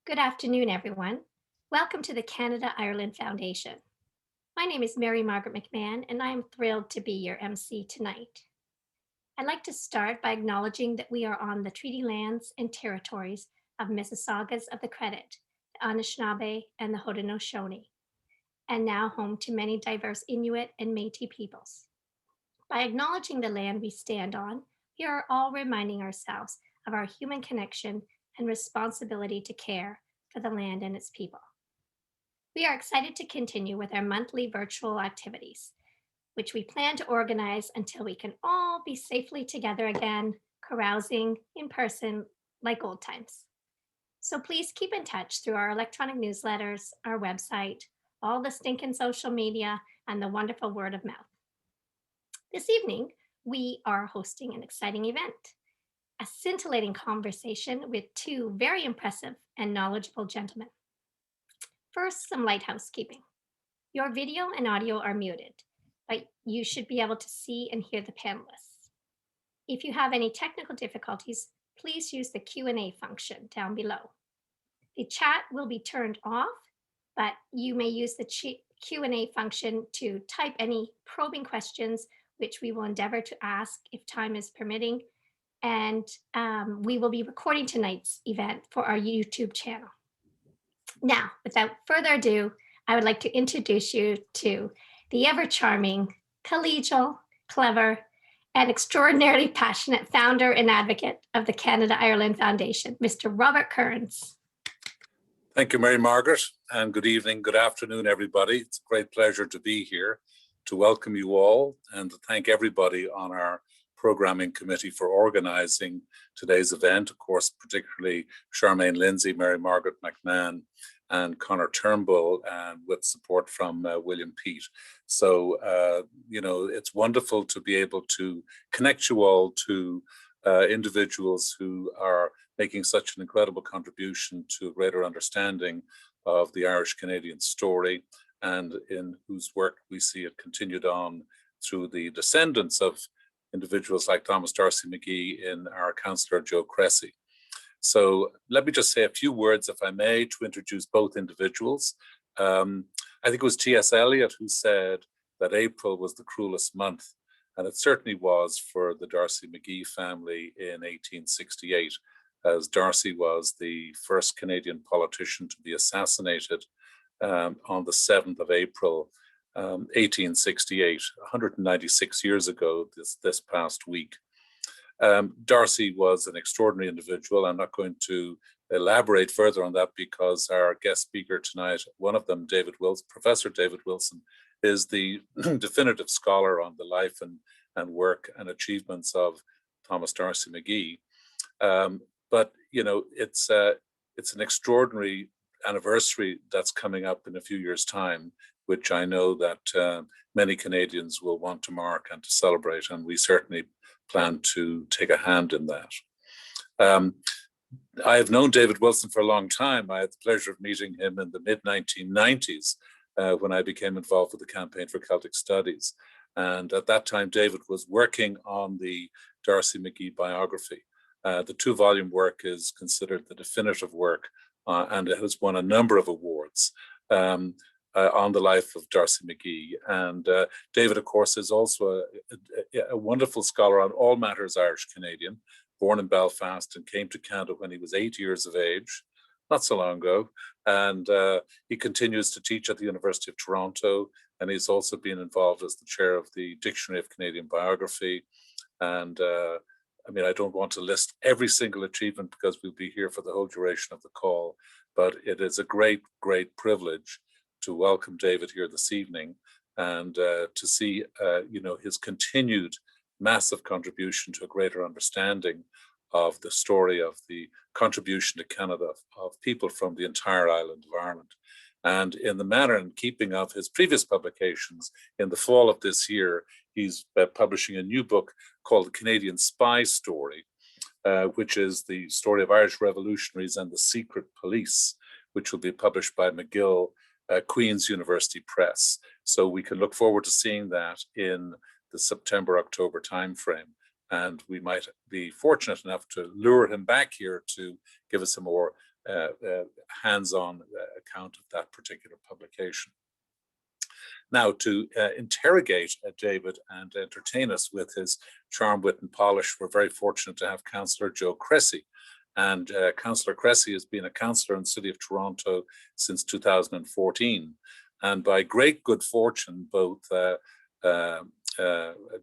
Good afternoon, everyone. Welcome to the Canada-Ireland Foundation. My name is Mary Margaret McMahon, and I am thrilled to be your MC tonight. I'd like to start by acknowledging that we are on the treaty lands and territories of Mississaugas of the Credit, the Anishinaabe, and the Haudenosaunee, and now home to many diverse Inuit and Métis peoples. By acknowledging the land we stand on, we are all reminding ourselves of our human connection and responsibility to care for the land and its people. We are excited to continue with our monthly virtual activities, which we plan to organize until we can all be safely together again, carousing in person like old times. So please keep in touch through our electronic newsletters, our website, all the stinking social media, and the wonderful word of mouth. This evening, we are hosting an exciting event, a scintillating conversation with two very impressive and knowledgeable gentlemen. First, some light housekeeping. Your video and audio are muted, but you should be able to see and hear the panelists. If you have any technical difficulties, please use the Q&A function down below. The chat will be turned off, but you may use the Q&A function to type any probing questions, which we will endeavor to ask if time is permitting. And we will be recording tonight's event for our YouTube channel. Now, without further ado, I would like to introduce you to the ever-charming, collegial, clever, and extraordinarily passionate founder and advocate of the Canada-Ireland Foundation, Mr. Robert Kearns. Thank you, Mary Margaret, and good evening, good afternoon, everybody. It's a great pleasure to be here, to welcome you all, and to thank everybody on our programming committee for organizing today's event. Of course, particularly Charmaine Lindsay, Mary Margaret McMahon, and Conor Turnbull, and with support from William Pete. So, it's wonderful to be able to connect you all to individuals who are making such an incredible contribution to a greater understanding of the Irish-Canadian story, and in whose work we see it continued on through the descendants of individuals like Thomas D'Arcy McGee in our Councillor Joe Cressy. So let me just say a few words, if I may, to introduce both individuals. I think it was T.S. Eliot who said that April was the cruelest month, and it certainly was for the D'Arcy McGee family in 1868, as D'Arcy was the first Canadian politician to be assassinated on the 7th of April, 1868, 196 years ago this past week. D'Arcy was an extraordinary individual. I'm not going to elaborate further on that because our guest speaker tonight, one of them, Professor David Wilson, is the definitive scholar on the life and work and achievements of Thomas D'Arcy McGee. But it's an extraordinary anniversary that's coming up in a few years' time, which I know that many Canadians will want to mark and to celebrate, and we certainly plan to take a hand in that. I have known David Wilson for a long time. I had the pleasure of meeting him in the mid-1990s when I became involved with the Campaign for Celtic Studies. And at that time, David was working on the D'Arcy McGee biography. The two-volume work is considered the definitive work, and it has won a number of awards on the life of D'Arcy McGee. And David, of course, is also a wonderful scholar on all matters Irish-Canadian, born in Belfast and came to Canada when he was 8 years of age, not so long ago. And he continues to teach at the University of Toronto, and he's also been involved as the chair of the Dictionary of Canadian Biography. And I don't want to list every single achievement because we'll be here for the whole duration of the call, but it is a great, great privilege to welcome David here this evening and to see, his continued massive contribution to a greater understanding of the story of the contribution to Canada of people from the entire island of Ireland. And in the manner and keeping of his previous publications, in the fall of this year, he's publishing a new book called The Canadian Spy Story, which is the story of Irish revolutionaries and the secret police, which will be published by McGill Queen's University Press. So we can look forward to seeing that in the September-October timeframe. And we might be fortunate enough to lure him back here to give us a more hands-on account of that particular publication. Now, to interrogate David and entertain us with his charm, wit, and polish, we're very fortunate to have Councillor Joe Cressy. And Councillor Cressy has been a councillor in the City of Toronto since 2014. And by great good fortune, both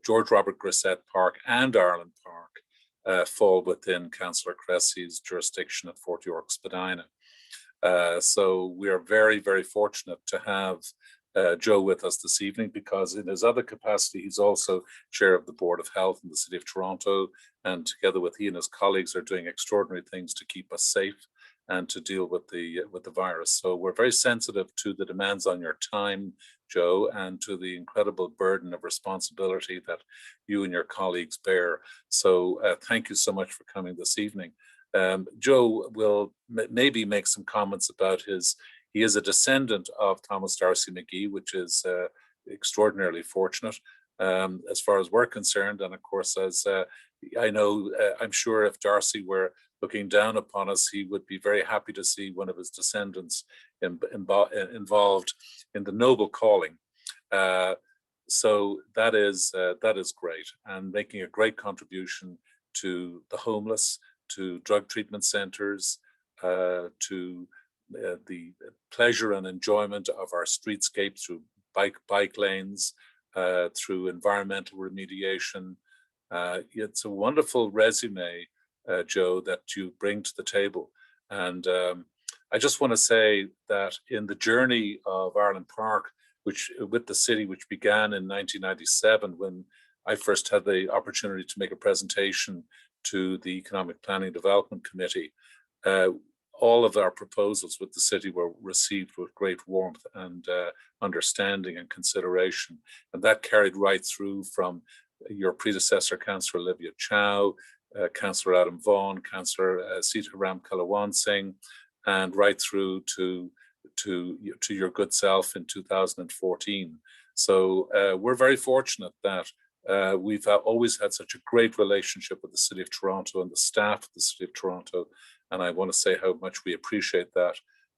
George Robert Grisette Park and Ireland Park fall within Councillor Cressy's jurisdiction at Fort York, Spadina. So we are very, very fortunate to have Joe with us this evening, because in his other capacity, he's also chair of the Board of Health in the City of Toronto, and together with he and his colleagues are doing extraordinary things to keep us safe and to deal with the virus. So we're very sensitive to the demands on your time, Joe, and to the incredible burden of responsibility that you and your colleagues bear. So thank you so much for coming this evening. Joe will maybe make some comments about he is a descendant of Thomas D'Arcy McGee, which is extraordinarily fortunate as far as we're concerned. And of course, as I know, I'm sure if D'Arcy were looking down upon us, he would be very happy to see one of his descendants involved in the noble calling. So that is great, and making a great contribution to the homeless, to drug treatment centers, to the pleasure and enjoyment of our streetscape through bike lanes, through environmental remediation. It's a wonderful resume, Joe, that you bring to the table. And I just want to say that in the journey of Ireland Park, with the city, which began in 1997, when I first had the opportunity to make a presentation to the Economic Planning Development Committee, all of our proposals with the city were received with great warmth and understanding and consideration. And that carried right through from your predecessor, Councillor Olivia Chow, Councillor Adam Vaughan, Councillor Sitaram Kalawansing, and right through to your good self in 2014. So we're very fortunate that we've always had such a great relationship with the City of Toronto and the staff of the City of Toronto. And I want to say how much we appreciate that.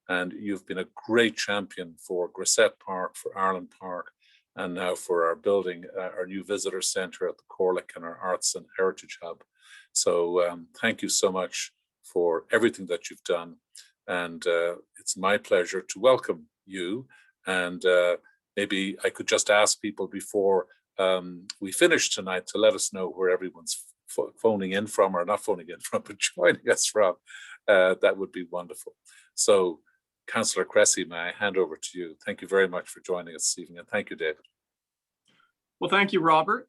And you've been a great champion for Grisette Park, for Ireland Park, and now for our building, our new visitor centre at the Corlick and our Arts and Heritage Hub. So thank you so much for everything that you've done. And it's my pleasure to welcome you. And maybe I could just ask people before we finish tonight to let us know where everyone's phoning in from, or not phoning in from, but joining us from. That would be wonderful. So, Councillor Cressy, may I hand over to you? Thank you very much for joining us this evening, and thank you, David. Well, thank you, Robert.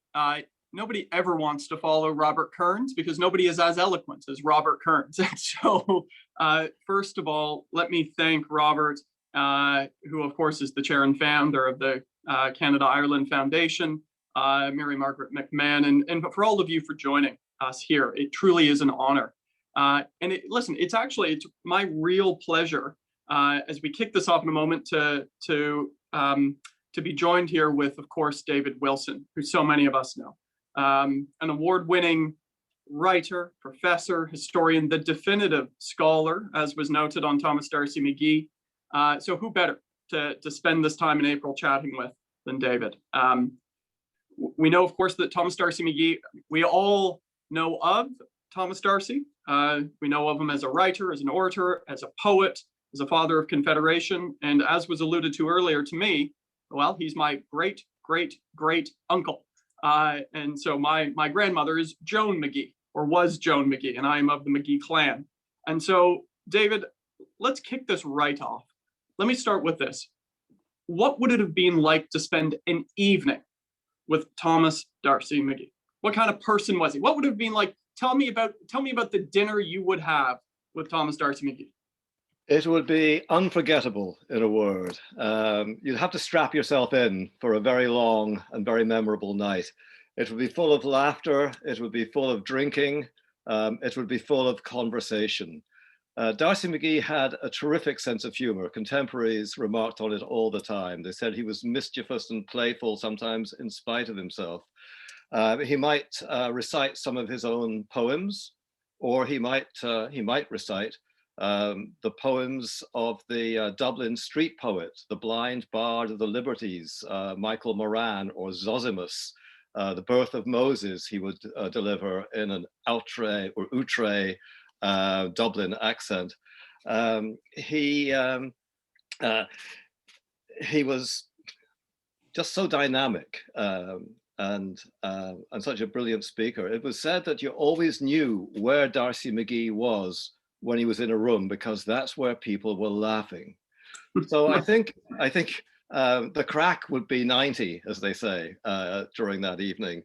Nobody ever wants to follow Robert Kearns, because nobody is as eloquent as Robert Kearns. So, first of all, let me thank Robert, who of course is the chair and founder of the Canada-Ireland Foundation, Mary Margaret McMahon, and for all of you for joining us here. It truly is an honor. Listen, it's my real pleasure as we kick this off in a moment to be joined here with, of course, David Wilson, who so many of us know, an award-winning writer, professor, historian, the definitive scholar, as was noted on Thomas D'Arcy McGee. So who better to spend this time in April chatting with than David? We know, of course, that Thomas D'Arcy McGee, we all know of Thomas D'Arcy. We know of him as a writer, as an orator, as a poet, as a father of Confederation. And as was alluded to earlier to me, well, he's my great, great, great uncle. And so my grandmother is Joan McGee, or was Joan McGee, and I am of the McGee clan. And so, David, let's kick this right off. Let me start with this. What would it have been like to spend an evening with Thomas D'Arcy McGee? What kind of person was he? What would it have been like? Tell me about the dinner you would have with Thomas D'Arcy McGee. It would be unforgettable, in a word. You'd have to strap yourself in for a very long and very memorable night. It would be full of laughter. It would be full of drinking. It would be full of conversation. D'Arcy McGee had a terrific sense of humor. Contemporaries remarked on it all the time. They said he was mischievous and playful, sometimes in spite of himself. He might recite some of his own poems, or he might recite the poems of the Dublin street poet, the blind bard of the liberties, Michael Moran, or Zosimus, the birth of Moses, he would deliver in an outre or outre Dublin accent. He was just so dynamic and such a brilliant speaker. It was said that you always knew where D'Arcy McGee was when he was in a room, because that's where people were laughing. So I think the crack would be 90, as they say, during that evening.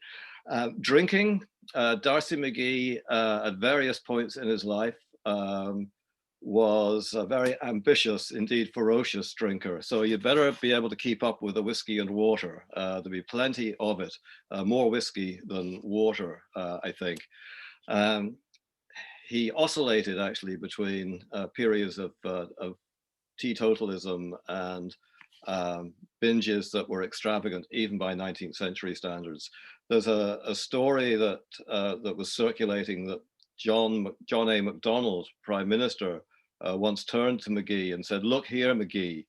Drinking, D'Arcy McGee at various points in his life was a very ambitious, indeed ferocious drinker. So you'd better be able to keep up with the whiskey and water. There'll be plenty of it, more whiskey than water, I think. He oscillated actually between periods of teetotalism and binges that were extravagant, even by 19th century standards. There's a story that that was circulating that John A. Macdonald, Prime Minister, once turned to McGee and said, "Look here, McGee,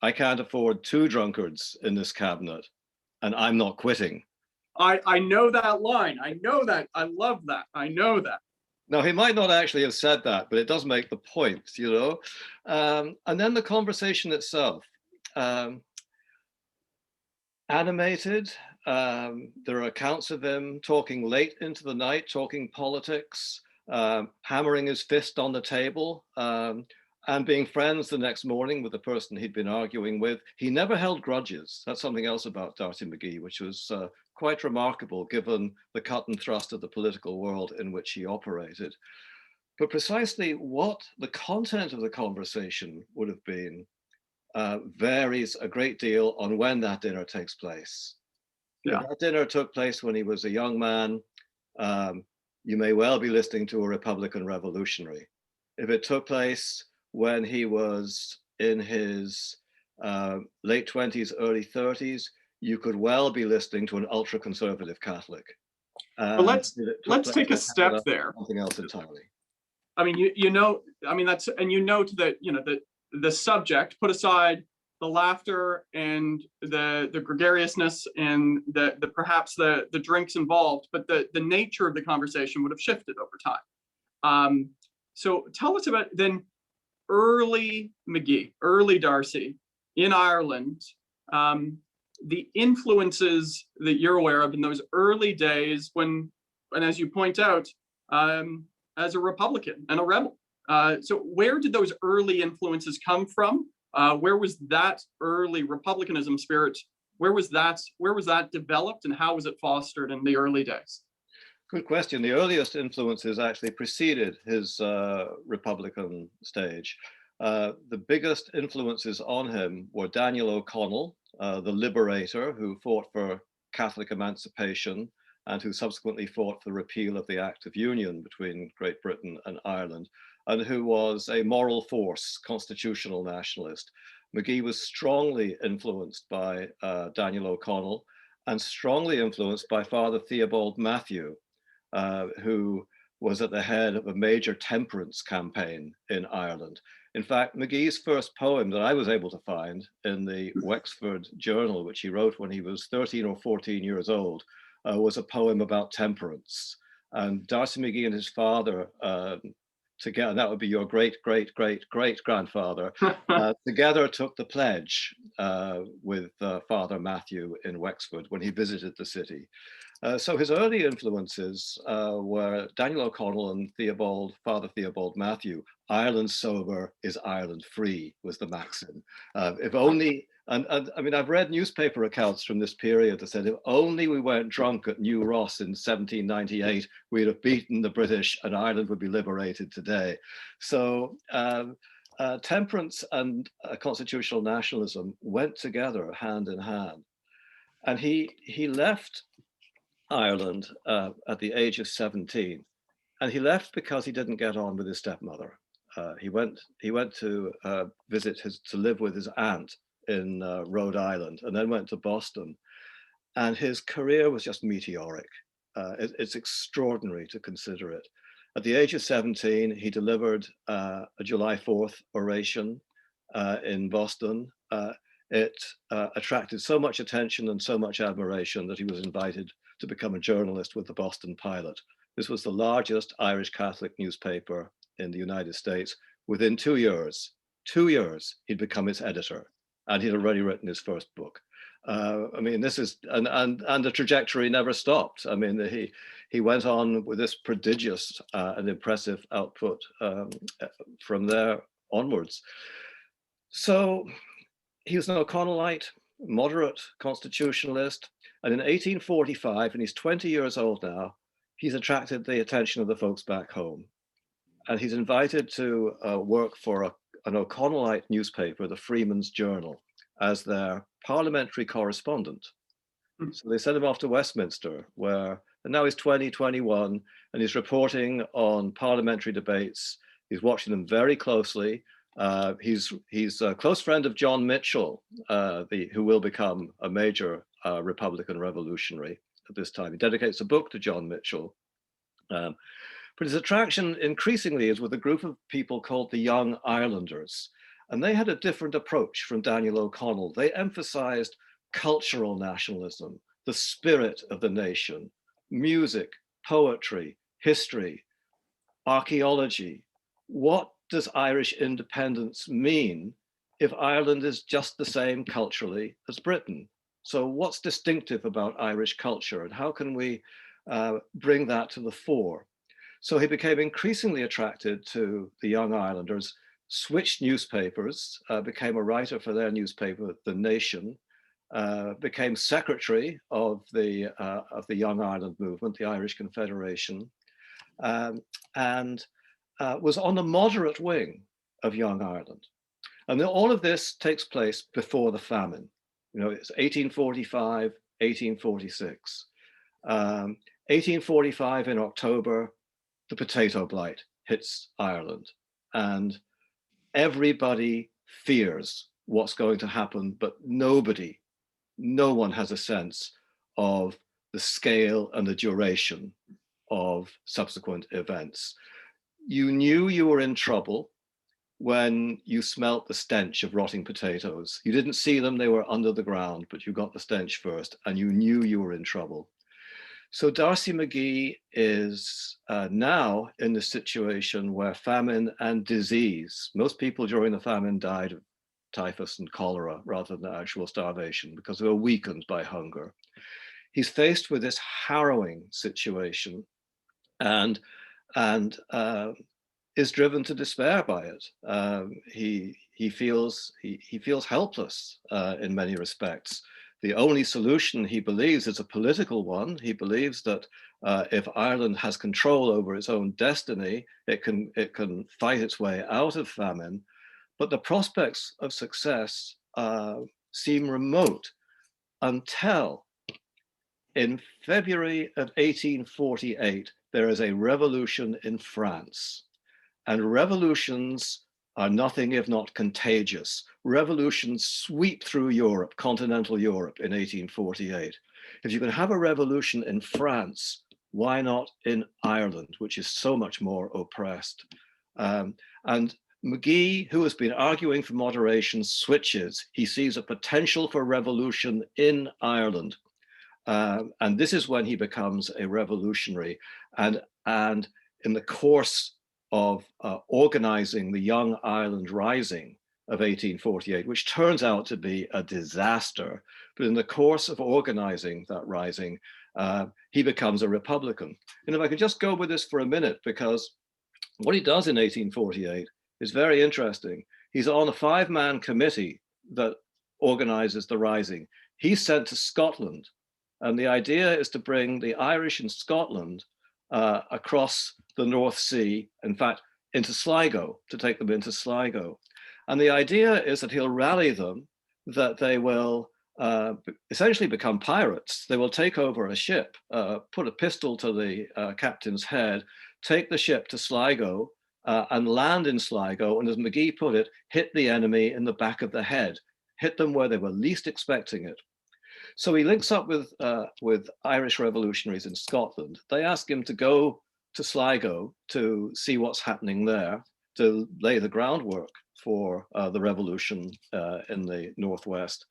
I can't afford 2 drunkards in this cabinet, and I'm not quitting." I know that line. I know that. I love that. I know that. Now, he might not actually have said that, but it does make the point, you know. And then the conversation itself, animated. There are accounts of him talking late into the night, talking politics, hammering his fist on the table, and being friends the next morning with the person he'd been arguing with. He never held grudges. That's something else about D'Arcy McGee, which was quite remarkable given the cut and thrust of the political world in which he operated. But precisely what the content of the conversation would have been varies a great deal on when that dinner takes place. Yeah. If that dinner took place when he was a young man, you may well be listening to a Republican revolutionary. If it took place when he was in his late 20s, early 30s, you could well be listening to an ultra-conservative Catholic. But let's take a step there. Something else entirely. I mean, you know, I mean, that's, and you note that, you know, the subject, put aside the laughter and the gregariousness and the perhaps the drinks involved, but the nature of the conversation would have shifted over time. So tell us about then early McGee, early D'Arcy in Ireland, the influences that you're aware of in those early days when, and as you point out, as a Republican and a rebel. So where did those early influences come from? Where was that early Republicanism spirit? Where was that developed, and how was it fostered in the early days? Good question. The earliest influences actually preceded his Republican stage. The biggest influences on him were Daniel O'Connell, the liberator who fought for Catholic emancipation and who subsequently fought for the repeal of the Act of Union between Great Britain and Ireland, and who was a moral force, constitutional nationalist. McGee was strongly influenced by Daniel O'Connell and strongly influenced by Father Theobald Matthew, who was at the head of a major temperance campaign in Ireland. In fact, McGee's first poem that I was able to find in the Wexford Journal, which he wrote when he was 13 or 14 years old, was a poem about temperance. And D'Arcy McGee and his father together, that would be your great, great, great, great grandfather, together took the pledge with Father Matthew in Wexford when he visited the city. So his early influences were Daniel O'Connell and Father Theobald Matthew. Ireland sober is Ireland free was the maxim. If only, and I mean, I've read newspaper accounts from this period that said, if only we weren't drunk at New Ross in 1798, we'd have beaten the British and Ireland would be liberated today. So temperance and constitutional nationalism went together hand in hand. And he left Ireland at the age of 17, and he left because he didn't get on with his stepmother. He went to to live with his aunt in Rhode Island, and then went to Boston. And his career was just meteoric. It's extraordinary to consider it. At the age of 17, he delivered a July 4th oration in Boston. It attracted so much attention and so much admiration that he was invited to become a journalist with the Boston Pilot. This was the largest Irish Catholic newspaper in the United States. Within 2 years, he'd become its editor, and he'd already written his first book. I mean, this is, and the trajectory never stopped. I mean, he went on with this prodigious and impressive output from there onwards. So he was an O'Connellite, moderate constitutionalist, and in 1845, and he's 20 years old now, he's attracted the attention of the folks back home. And he's invited to work for an O'Connellite newspaper, the Freeman's Journal, as their parliamentary correspondent. So they sent him off to Westminster, and now he's 20, 21, and he's reporting on parliamentary debates. He's watching them very closely. He's a close friend of John Mitchell, who will become a major Republican revolutionary at this time. He dedicates a book to John Mitchell. But his attraction increasingly is with a group of people called the Young Irelanders. And they had a different approach from Daniel O'Connell. They emphasized cultural nationalism, the spirit of the nation, music, poetry, history, archaeology. What does Irish independence mean if Ireland is just the same culturally as Britain? So what's distinctive about Irish culture, and how can we bring that to the fore? So he became increasingly attracted to the Young Irelanders, switched newspapers, became a writer for their newspaper, The Nation, became secretary of the Young Ireland movement, the Irish Confederation, and was on the moderate wing of Young Ireland. And all of this takes place before the famine. You know, it's 1845, 1846. 1845 in October, the potato blight hits Ireland, and everybody fears what's going to happen, but no one has a sense of the scale and the duration of subsequent events. You knew you were in trouble when you smelt the stench of rotting potatoes. You didn't see them, they were under the ground, but you got the stench first, and you knew you were in trouble. So D'Arcy McGee is now in the situation where famine and disease, most people during the famine died of typhus and cholera rather than actual starvation because they were weakened by hunger. He's faced with this harrowing situation and is driven to despair by it. He feels helpless in many respects. The only solution he believes is a political one. He believes that if Ireland has control over its own destiny, it can fight its way out of famine. But the prospects of success seem remote until in February of 1848, there is a revolution in France. And revolutions are nothing if not contagious. Revolutions sweep through Europe, continental Europe in 1848. If you can have a revolution in France, why not in Ireland, which is so much more oppressed? And McGee, who has been arguing for moderation, switches. He sees a potential for revolution in Ireland. And this is when he becomes a revolutionary. And in the course of organizing the Young Ireland Rising of 1848, which turns out to be a disaster. But in the course of organizing that rising, he becomes a Republican. And if I could just go with this for a minute, because what he does in 1848 is very interesting. He's on a 5-man committee that organizes the rising. He's sent to Scotland. And the idea is to bring the Irish in Scotland across the North Sea, in fact, into Sligo, to take them into Sligo. And the idea is that he'll rally them, that they will essentially become pirates. They will take over a ship, put a pistol to the captain's head, take the ship to Sligo and land in Sligo. And as McGee put it, hit the enemy in the back of the head, hit them where they were least expecting it. So he links up with Irish revolutionaries in Scotland. They ask him to go to Sligo to see what's happening there, to lay the groundwork for the revolution in the Northwest.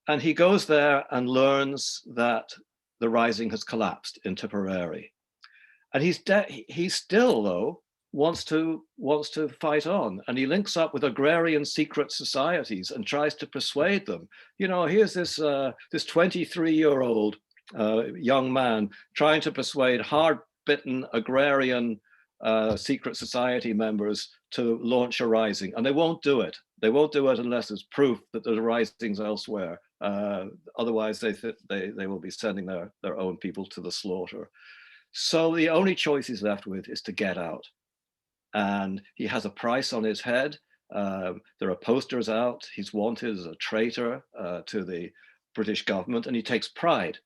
And he goes there and learns that the rising has collapsed in Tipperary. And he still, though, wants to fight on. And he links up with agrarian secret societies and tries to persuade them. You know, here's this 23-year-old young man trying to persuade hard-bitten agrarian secret society members to launch a rising, and they won't do it. They won't do it unless there's proof that there's risings elsewhere. Otherwise, they will be sending their own people to the slaughter. So the only choice he's left with is to get out. And he has a price on his head. There are posters out. He's wanted as a traitor to the British government, and he takes pride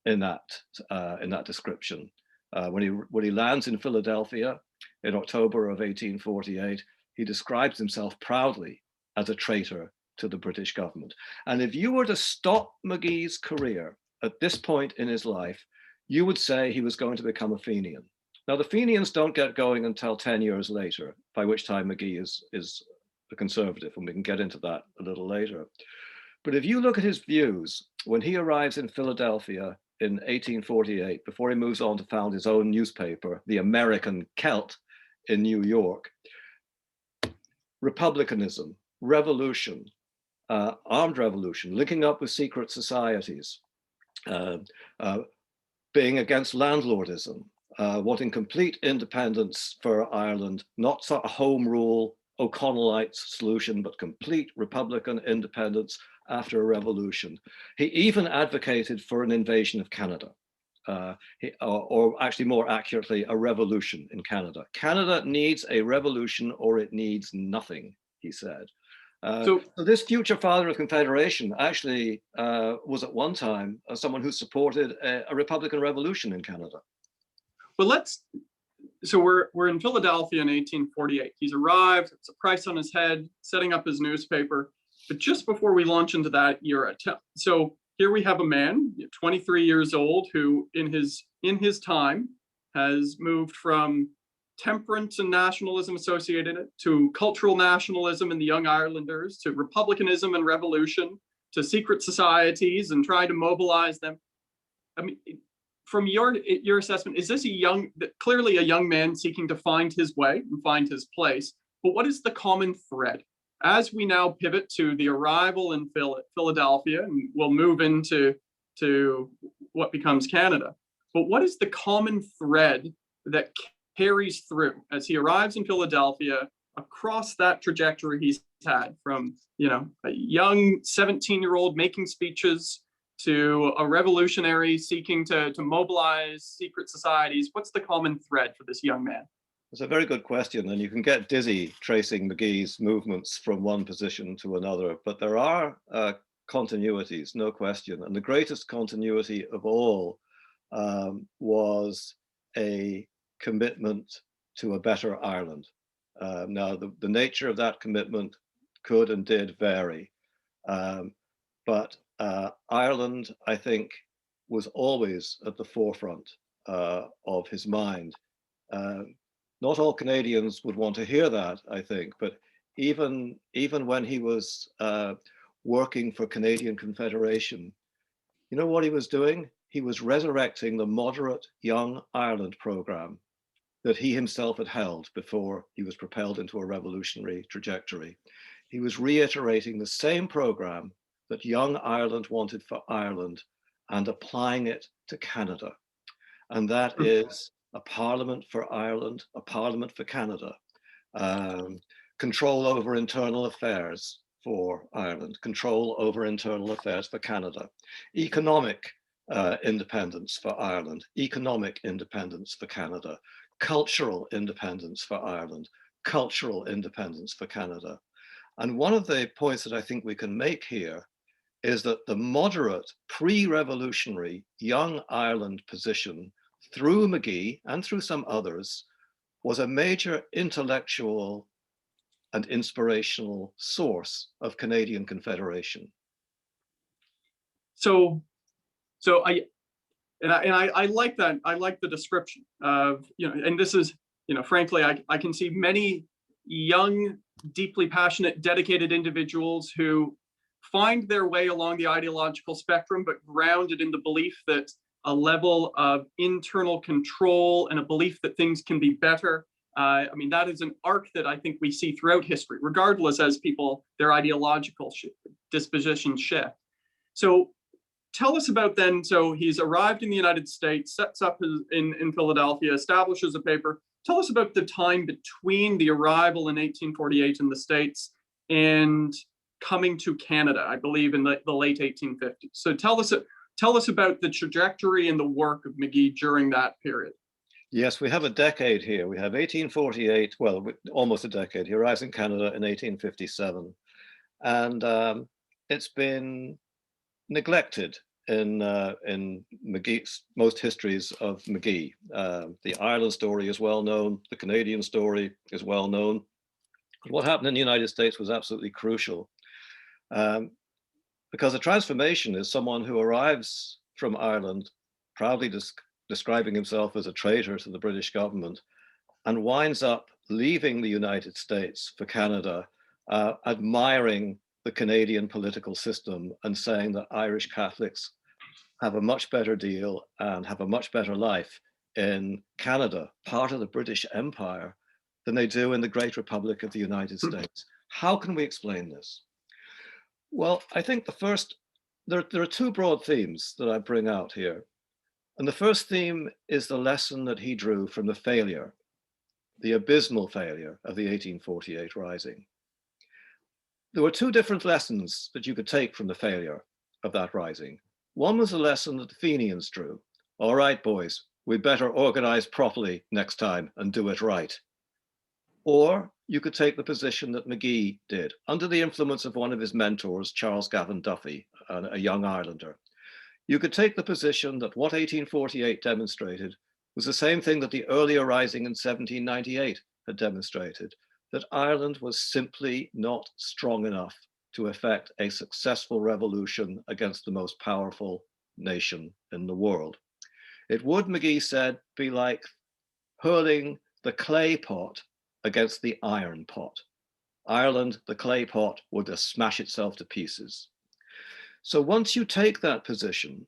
in that description. When he lands in Philadelphia in October of 1848, he describes himself proudly as a traitor to the British government. And if you were to stop McGee's career at this point in his life, you would say he was going to become a Fenian. Now, the Fenians don't get going until 10 years later, by which time McGee is a conservative, and we can get into that a little later. But if you look at his views, when he arrives in Philadelphia in 1848, before he moves on to found his own newspaper, The American Celt in New York, republicanism, revolution, armed revolution, linking up with secret societies, being against landlordism, wanting complete independence for Ireland, not sort of home rule, O'Connellite solution, but complete Republican independence after a revolution. He even advocated for an invasion of Canada, or actually more accurately, a revolution in Canada. Canada needs a revolution or it needs nothing, he said. So this future father of Confederation actually was at one time someone who supported a Republican revolution in Canada. Well, so we're in Philadelphia in 1848. He's arrived, it's a price on his head, setting up his newspaper. But just before we launch into that era, so here we have a man, 23 years old, who in his time has moved from temperance and nationalism associated to cultural nationalism in the Young Irelanders, to republicanism and revolution, to secret societies and trying to mobilize them. I mean, from your assessment, is this clearly a young man seeking to find his way and find his place? But what is the common thread? As we now pivot to the arrival in Philadelphia, and we'll move into what becomes Canada, but what is the common thread that carries through as he arrives in Philadelphia across that trajectory he's had from, a young 17-year-old making speeches to a revolutionary seeking to mobilize secret societies? What's the common thread for this young man? It's a very good question, and you can get dizzy tracing McGee's movements from one position to another, but there are continuities, no question. And the greatest continuity of all was a commitment to a better Ireland. Now, the nature of that commitment could and did vary, but Ireland, I think, was always at the forefront of his mind. Not all Canadians would want to hear that, I think, but even when he was working for Canadian Confederation, you know what he was doing? He was resurrecting the moderate Young Ireland program that he himself had held before he was propelled into a revolutionary trajectory. He was reiterating the same program that Young Ireland wanted for Ireland and applying it to Canada. And that is a parliament for Ireland, a parliament for Canada, control over internal affairs for Ireland, control over internal affairs for Canada, economic independence for Ireland, economic independence for Canada, cultural independence for Ireland, cultural independence for Canada. And one of the points that I think we can make here is that the moderate pre-revolutionary Young Ireland position through McGee and through some others was a major intellectual and inspirational source of Canadian Confederation. So I like that. I like the description of, and this is, frankly, I can see many young, deeply passionate, dedicated individuals who find their way along the ideological spectrum, but grounded in the belief that a level of internal control and a belief that things can be better. That is an arc that I think we see throughout history, regardless as people, their ideological dispositions shift. So tell us about then, so he's arrived in the United States, sets up in Philadelphia, establishes a paper. Tell us about the time between the arrival in 1848 in the States and coming to Canada, I believe in the late 1850s. So tell us about the trajectory and the work of McGee during that period. Yes, we have a decade here. We have 1848, well, almost a decade. He arrives in Canada in 1857. And it's been neglected in McGee's, most histories of McGee. The Ireland story is well known. The Canadian story is well known. What happened in the United States was absolutely crucial. Because a transformation is someone who arrives from Ireland, proudly describing himself as a traitor to the British government, and winds up leaving the United States for Canada, admiring the Canadian political system and saying that Irish Catholics have a much better deal and have a much better life in Canada, part of the British Empire, than they do in the Great Republic of the United States. How can we explain this? Well, I think there are two broad themes that I bring out here. And the first theme is the lesson that he drew from the failure, the abysmal failure of the 1848 Rising. There were two different lessons that you could take from the failure of that Rising. One was a lesson that the Fenians drew. All right, boys, we'd better organize properly next time and do it right. Or you could take the position that McGee did, under the influence of one of his mentors, Charles Gavin Duffy, a young Irelander. You could take the position that what 1848 demonstrated was the same thing that the earlier Rising in 1798 had demonstrated, that Ireland was simply not strong enough to effect a successful revolution against the most powerful nation in the world. It would, McGee said, be like hurling the clay pot against the iron pot. Ireland, the clay pot, would just smash itself to pieces. So once you take that position,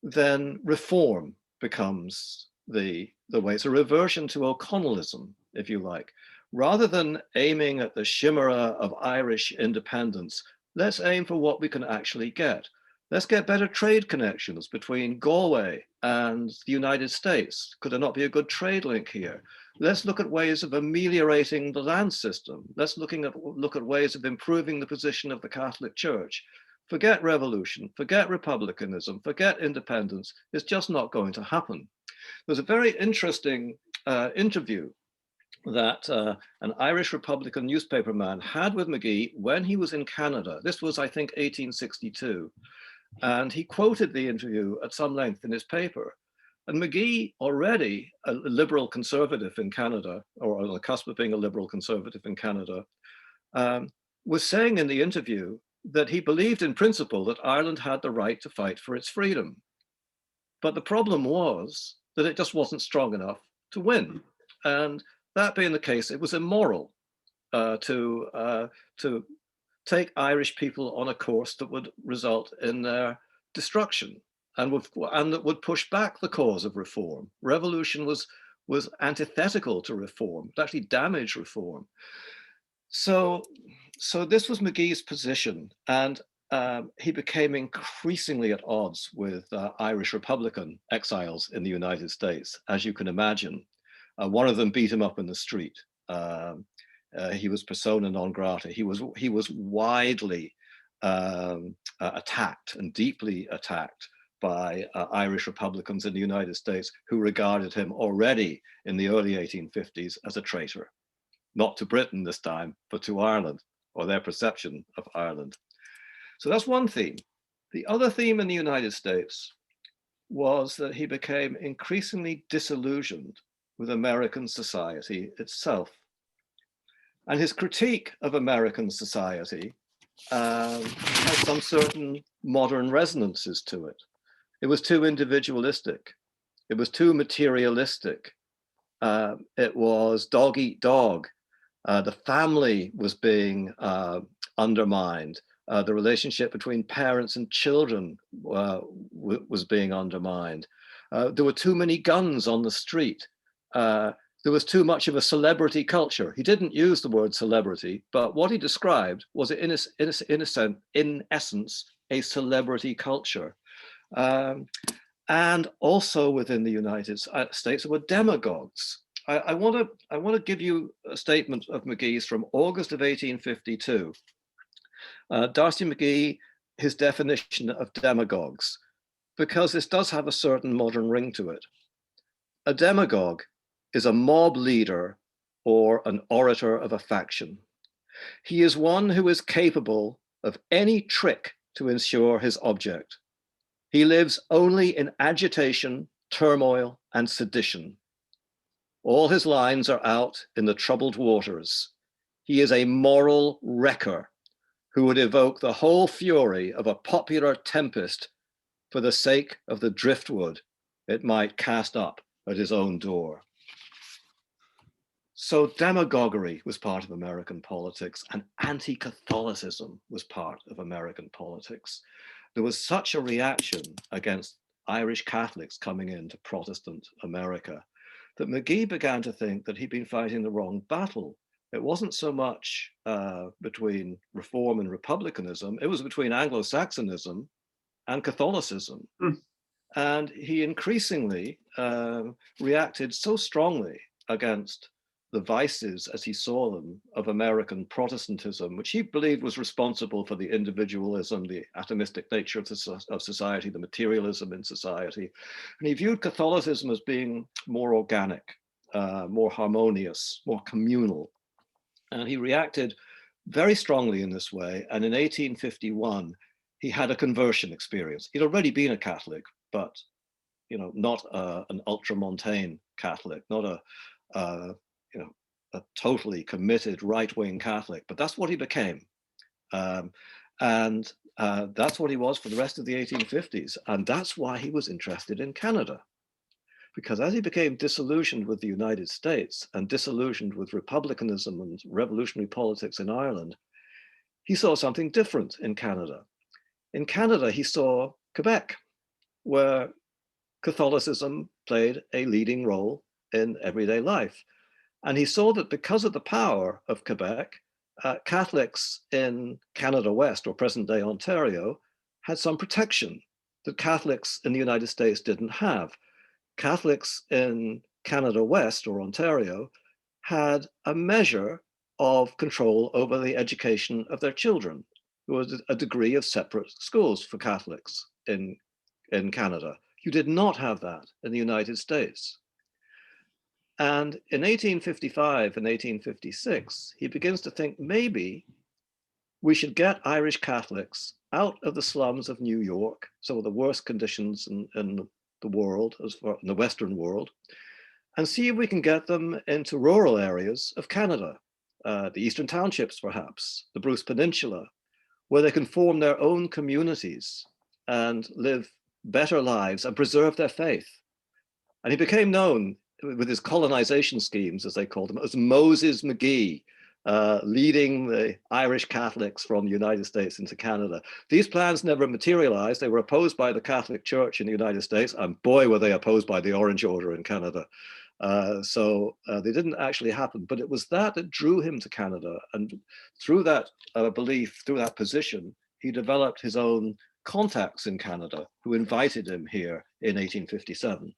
then reform becomes the way. It's a reversion to O'Connellism, if you like. Rather than aiming at the chimera of Irish independence, let's aim for what we can actually get. Let's get better trade connections between Galway and the United States. Could there not be a good trade link here? Let's look at ways of ameliorating the land system. Let's look at ways of improving the position of the Catholic Church. Forget revolution, forget republicanism, forget independence. It's just not going to happen. There's a very interesting interview that an Irish Republican newspaperman had with McGee when he was in Canada. This was, I think, 1862. And he quoted the interview at some length in his paper. And McGee, already a liberal conservative in Canada, or on the cusp of being a liberal conservative in Canada, was saying in the interview that he believed in principle that Ireland had the right to fight for its freedom. But the problem was that it just wasn't strong enough to win. And that being the case, it was immoral to take Irish people on a course that would result in their destruction and that would push back the cause of reform. Revolution was antithetical to reform. It actually damaged reform. So this was McGee's position, and he became increasingly at odds with Irish Republican exiles in the United States, as you can imagine. One of them beat him up in the street. He was persona non grata. He was widely attacked and deeply attacked by Irish Republicans in the United States, who regarded him already in the early 1850s as a traitor. Not to Britain this time, but to Ireland, or their perception of Ireland. So that's one theme. The other theme in the United States was that he became increasingly disillusioned with American society itself. And his critique of American society has some certain modern resonances to it. It was too individualistic. It was too materialistic. It was dog eat dog. The family was being undermined. The relationship between parents and children was being undermined. There were too many guns on the street. There was too much of a celebrity culture. He didn't use the word celebrity, but what he described was in essence a celebrity culture. And also within the United States, there were demagogues. I want to give you a statement of McGee's from August of 1852. D'Arcy McGee, his definition of demagogues, because this does have a certain modern ring to it. A demagogue is a mob leader or an orator of a faction. He is one who is capable of any trick to ensure his object. He lives only in agitation, turmoil, and sedition. All his lines are out in the troubled waters. He is a moral wrecker who would evoke the whole fury of a popular tempest for the sake of the driftwood it might cast up at his own door. So demagoguery was part of American politics, and anti-Catholicism was part of American politics. There was such a reaction against Irish Catholics coming into Protestant America that McGee began to think that he'd been fighting the wrong battle. It wasn't so much between reform and republicanism, it was between Anglo-Saxonism and Catholicism. And he increasingly reacted so strongly against the vices, as he saw them, of American Protestantism, which he believed was responsible for the individualism, the atomistic nature of society, the materialism in society. And he viewed Catholicism as being more organic, more harmonious, more communal. And he reacted very strongly in this way. And in 1851, he had a conversion experience. He'd already been a Catholic, but not an ultramontane Catholic, not a totally committed right-wing Catholic, but that's what he became. And that's what he was for the rest of the 1850s. And that's why he was interested in Canada. Because as he became disillusioned with the United States and disillusioned with republicanism and revolutionary politics in Ireland, he saw something different in Canada. In Canada, he saw Quebec, where Catholicism played a leading role in everyday life. And he saw that because of the power of Quebec, Catholics in Canada West, or present-day Ontario, had some protection that Catholics in the United States didn't have. Catholics in Canada West, or Ontario, had a measure of control over the education of their children. There was a degree of separate schools for Catholics in Canada. You did not have that in the United States. And in 1855 and 1856, he begins to think maybe we should get Irish Catholics out of the slums of New York, some of the worst conditions in the world, as far in the Western world, and see if we can get them into rural areas of Canada, the Eastern Townships perhaps, the Bruce Peninsula, where they can form their own communities and live better lives and preserve their faith. And he became known with his colonization schemes, as they called them, as Moses McGee, leading the Irish Catholics from the United States into Canada. These plans never materialized. They were opposed by the Catholic Church in the United States, and boy, were they opposed by the Orange Order in Canada. So they didn't actually happen, but it was that drew him to Canada. And through that belief, through that position, he developed his own contacts in Canada who invited him here in 1857.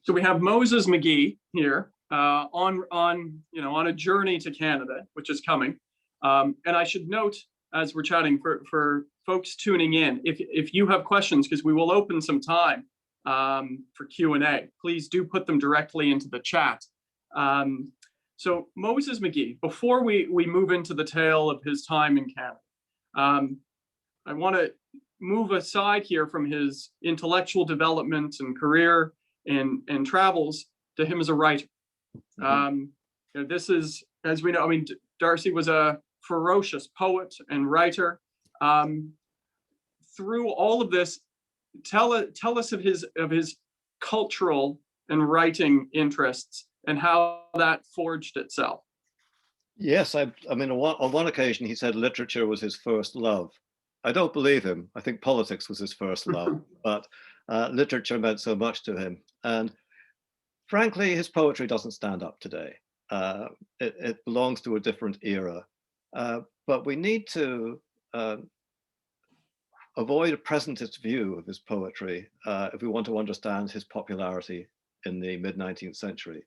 So we have Moses McGee here on a journey to Canada, which is coming. And I should note, as we're chatting, for folks tuning in, if you have questions, because we will open some time for Q&A, please do put them directly into the chat. So Moses McGee, before we move into the tale of his time in Canada, I want to move aside here from his intellectual development and career and travels to him as a writer. This is, as we know, D'Arcy was a ferocious poet and writer. Through all of this, tell us of his cultural and writing interests and how that forged itself. Yes, I mean, on one occasion he said literature was his first love. I don't believe him. I think politics was his first love, but literature meant so much to him. And frankly, his poetry doesn't stand up today. It belongs to a different era. But we need to avoid a presentist view of his poetry if we want to understand his popularity in the mid-19th century.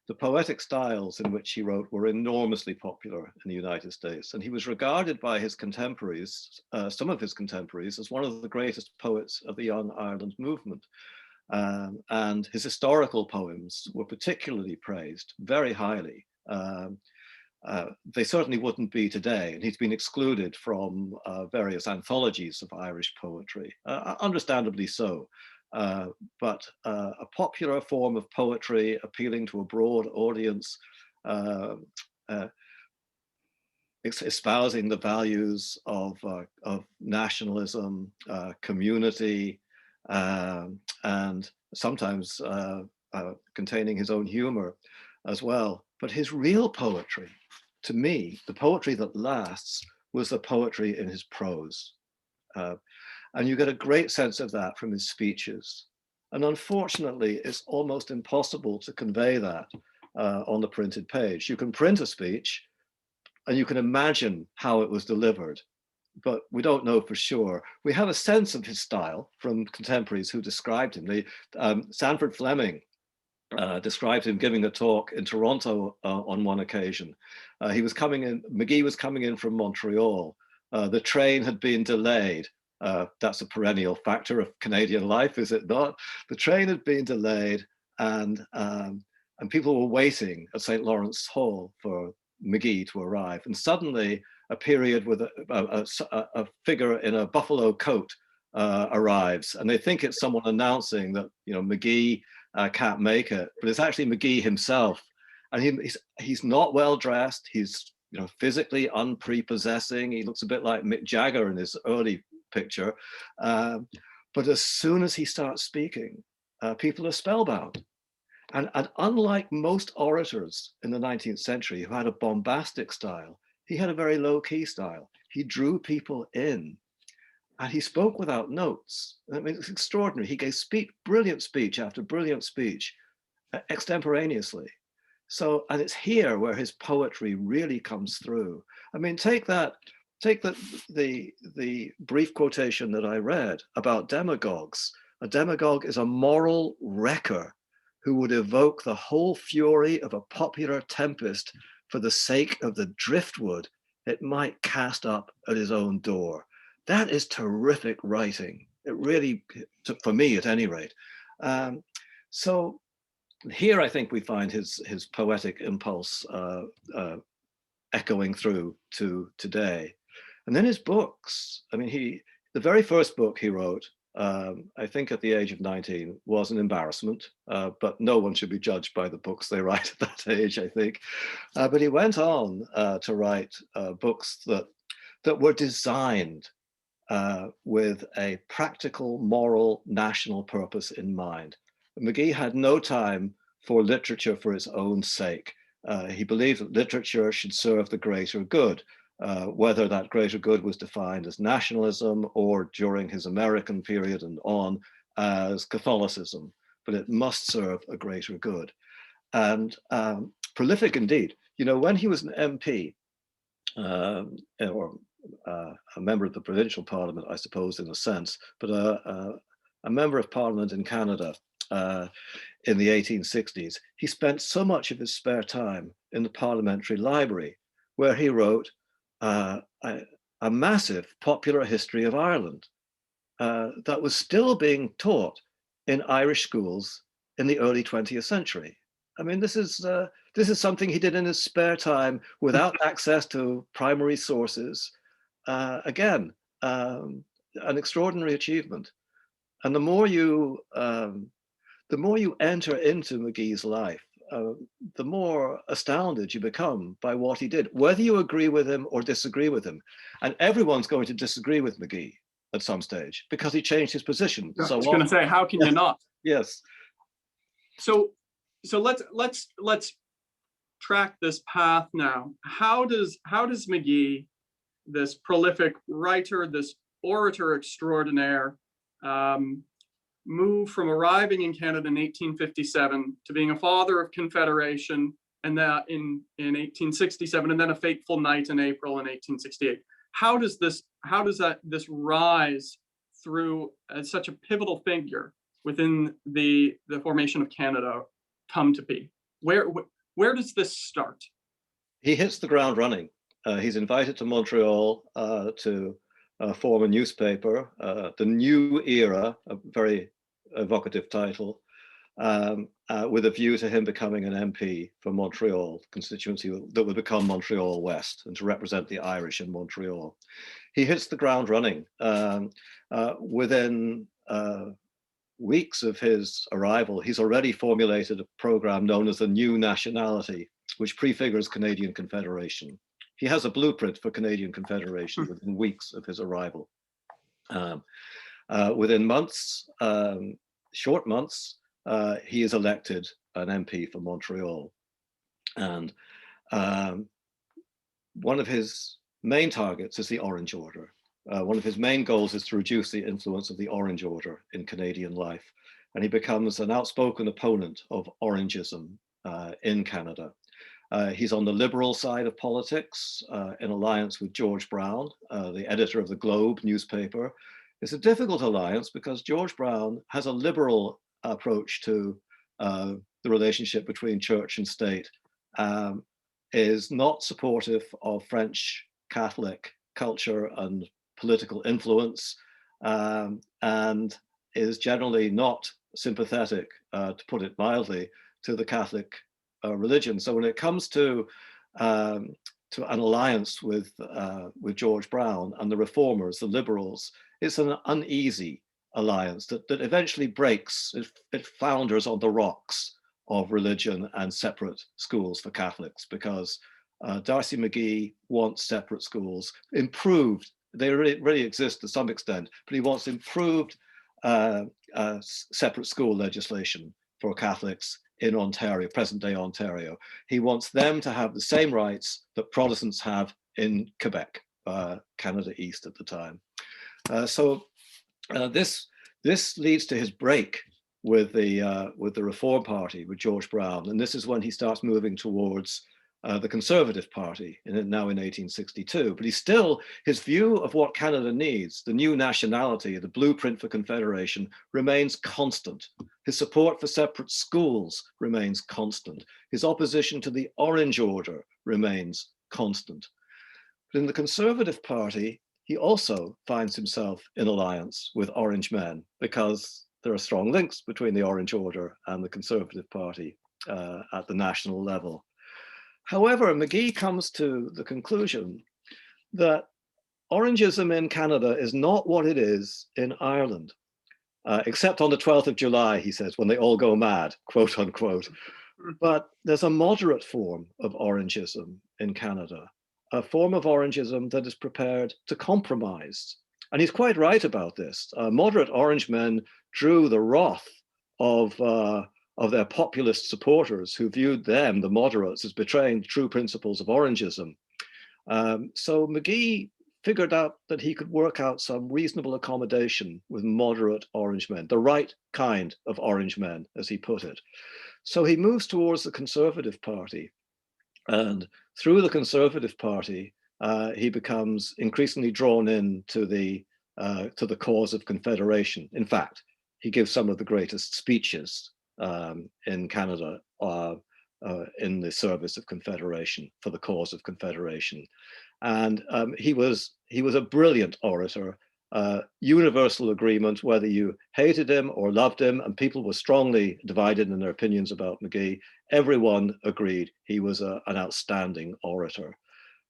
The poetic styles in which he wrote were enormously popular in the United States, and he was regarded by his contemporaries, some of his contemporaries, as one of the greatest poets of the Young Ireland movement. And his historical poems were particularly praised very highly. They certainly wouldn't be today, and he's been excluded from various anthologies of Irish poetry, understandably so. But a popular form of poetry appealing to a broad audience, espousing the values of nationalism, community, and sometimes containing his own humor as well. But his real poetry, to me, the poetry that lasts, was the poetry in his prose. And you get a great sense of that from his speeches. And unfortunately, it's almost impossible to convey that on the printed page. You can print a speech and you can imagine how it was delivered, but we don't know for sure. We have a sense of his style from contemporaries who described him. Sanford Fleming described him giving a talk in Toronto on one occasion. McGee was coming in from Montreal. The train had been delayed. That's a perennial factor of Canadian life, is it not? The train had been delayed, and people were waiting at St. Lawrence Hall for McGee to arrive. And suddenly, a period with a figure in a buffalo coat arrives, and they think it's someone announcing that McGee can't make it, but it's actually McGee himself. And he's not well dressed. He's physically unprepossessing. He looks a bit like Mick Jagger in his early picture, but as soon as he starts speaking, people are spellbound. And unlike most orators in the 19th century who had a bombastic style, he had a very low-key style. He drew people in, and he spoke without notes. I mean, it's extraordinary. He gave brilliant speech after brilliant speech, extemporaneously. So, and it's here where his poetry really comes through. I mean, take the brief quotation that I read about demagogues. A demagogue is a moral wrecker who would evoke the whole fury of a popular tempest for the sake of the driftwood it might cast up at his own door. That is terrific writing. It really, for me at any rate. So here I think we find his poetic impulse echoing through to today. And then his books. I mean, the very first book he wrote, I think at the age of 19, was an embarrassment, but no one should be judged by the books they write at that age, I think. But he went on to write books that were designed with a practical, moral, national purpose in mind. McGee had no time for literature for its own sake. He believed that literature should serve the greater good, whether that greater good was defined as nationalism or during his American period and on as Catholicism, but it must serve a greater good. And prolific indeed. When he was an MP, or a member of the provincial parliament, I suppose, in a sense, but a member of parliament in Canada in the 1860s, he spent so much of his spare time in the parliamentary library, where he wrote a massive popular history of Ireland that was still being taught in Irish schools in the early 20th century. I mean, this is something he did in his spare time without access to primary sources. Again, an extraordinary achievement. And the more you enter into McGee's life, the more astounded you become by what he did, whether you agree with him or disagree with him. And everyone's going to disagree with McGee. at some stage because he changed his position. I was going to say, how can you not? Yes. So let's track this path now. How does McGee, this prolific writer, this orator extraordinaire, move from arriving in Canada in 1857 to being a father of Confederation, and that in 1867, and then a fateful night in April in 1868? How does this rise through such a pivotal figure within the formation of Canada come to be? Where does this start? He hits the ground running. He's invited to Montreal to form a newspaper, The New Era, a very evocative title, with a view to him becoming an MP for Montreal, constituency that would become Montreal West, and to represent the Irish in Montreal. He hits the ground running. Within weeks of his arrival, he's already formulated a program known as the New Nationality, which prefigures Canadian Confederation. He has a blueprint for Canadian Confederation within weeks of his arrival. Within months, short months, he is elected an MP for Montreal. And one of his main targets is the Orange Order. One of his main goals is to reduce the influence of the Orange Order in Canadian life. And he becomes an outspoken opponent of Orangism in Canada. He's on the liberal side of politics in alliance with George Brown, the editor of the Globe newspaper. It's a difficult alliance because George Brown has a liberal approach to the relationship between church and state, is not supportive of French Catholic culture and political influence, and is generally not sympathetic, to put it mildly, to the Catholic religion. So when it comes to an alliance with George Brown and the reformers, the liberals, it's an uneasy alliance that eventually breaks. It founders on the rocks of religion and separate schools for Catholics, because D'Arcy McGee wants separate schools, improved. They really exist to some extent, but he wants improved separate school legislation for Catholics in Ontario, present-day Ontario. He wants them to have the same rights that Protestants have in Quebec, Canada East at the time. So this leads to his break with the Reform Party, with George Brown, and this is when he starts moving towards the Conservative Party, now in 1862. But his view of what Canada needs, the new nationality, the blueprint for Confederation, remains constant. His support for separate schools remains constant. His opposition to the Orange Order remains constant. But in the Conservative Party, he also finds himself in alliance with Orange men, because there are strong links between the Orange Order and the Conservative Party at the national level. However, McGee comes to the conclusion that Orangism in Canada is not what it is in Ireland, except on the 12th of July, he says, when they all go mad, quote unquote. But there's a moderate form of Orangism in Canada, a form of Orangism that is prepared to compromise. And he's quite right about this. Moderate Orange men drew the wrath of their populist supporters, who viewed them, the moderates, as betraying the true principles of Orangism. So McGee figured out that he could work out some reasonable accommodation with moderate Orange men, the right kind of Orange men, as he put it. So he moves towards the Conservative Party, and through the Conservative Party, he becomes increasingly drawn in to the cause of Confederation. In fact, he gives some of the greatest speeches in Canada in the service of Confederation, for the cause of Confederation. And he was a brilliant orator, universal agreement, whether you hated him or loved him, and people were strongly divided in their opinions about McGee. Everyone agreed he was an outstanding orator.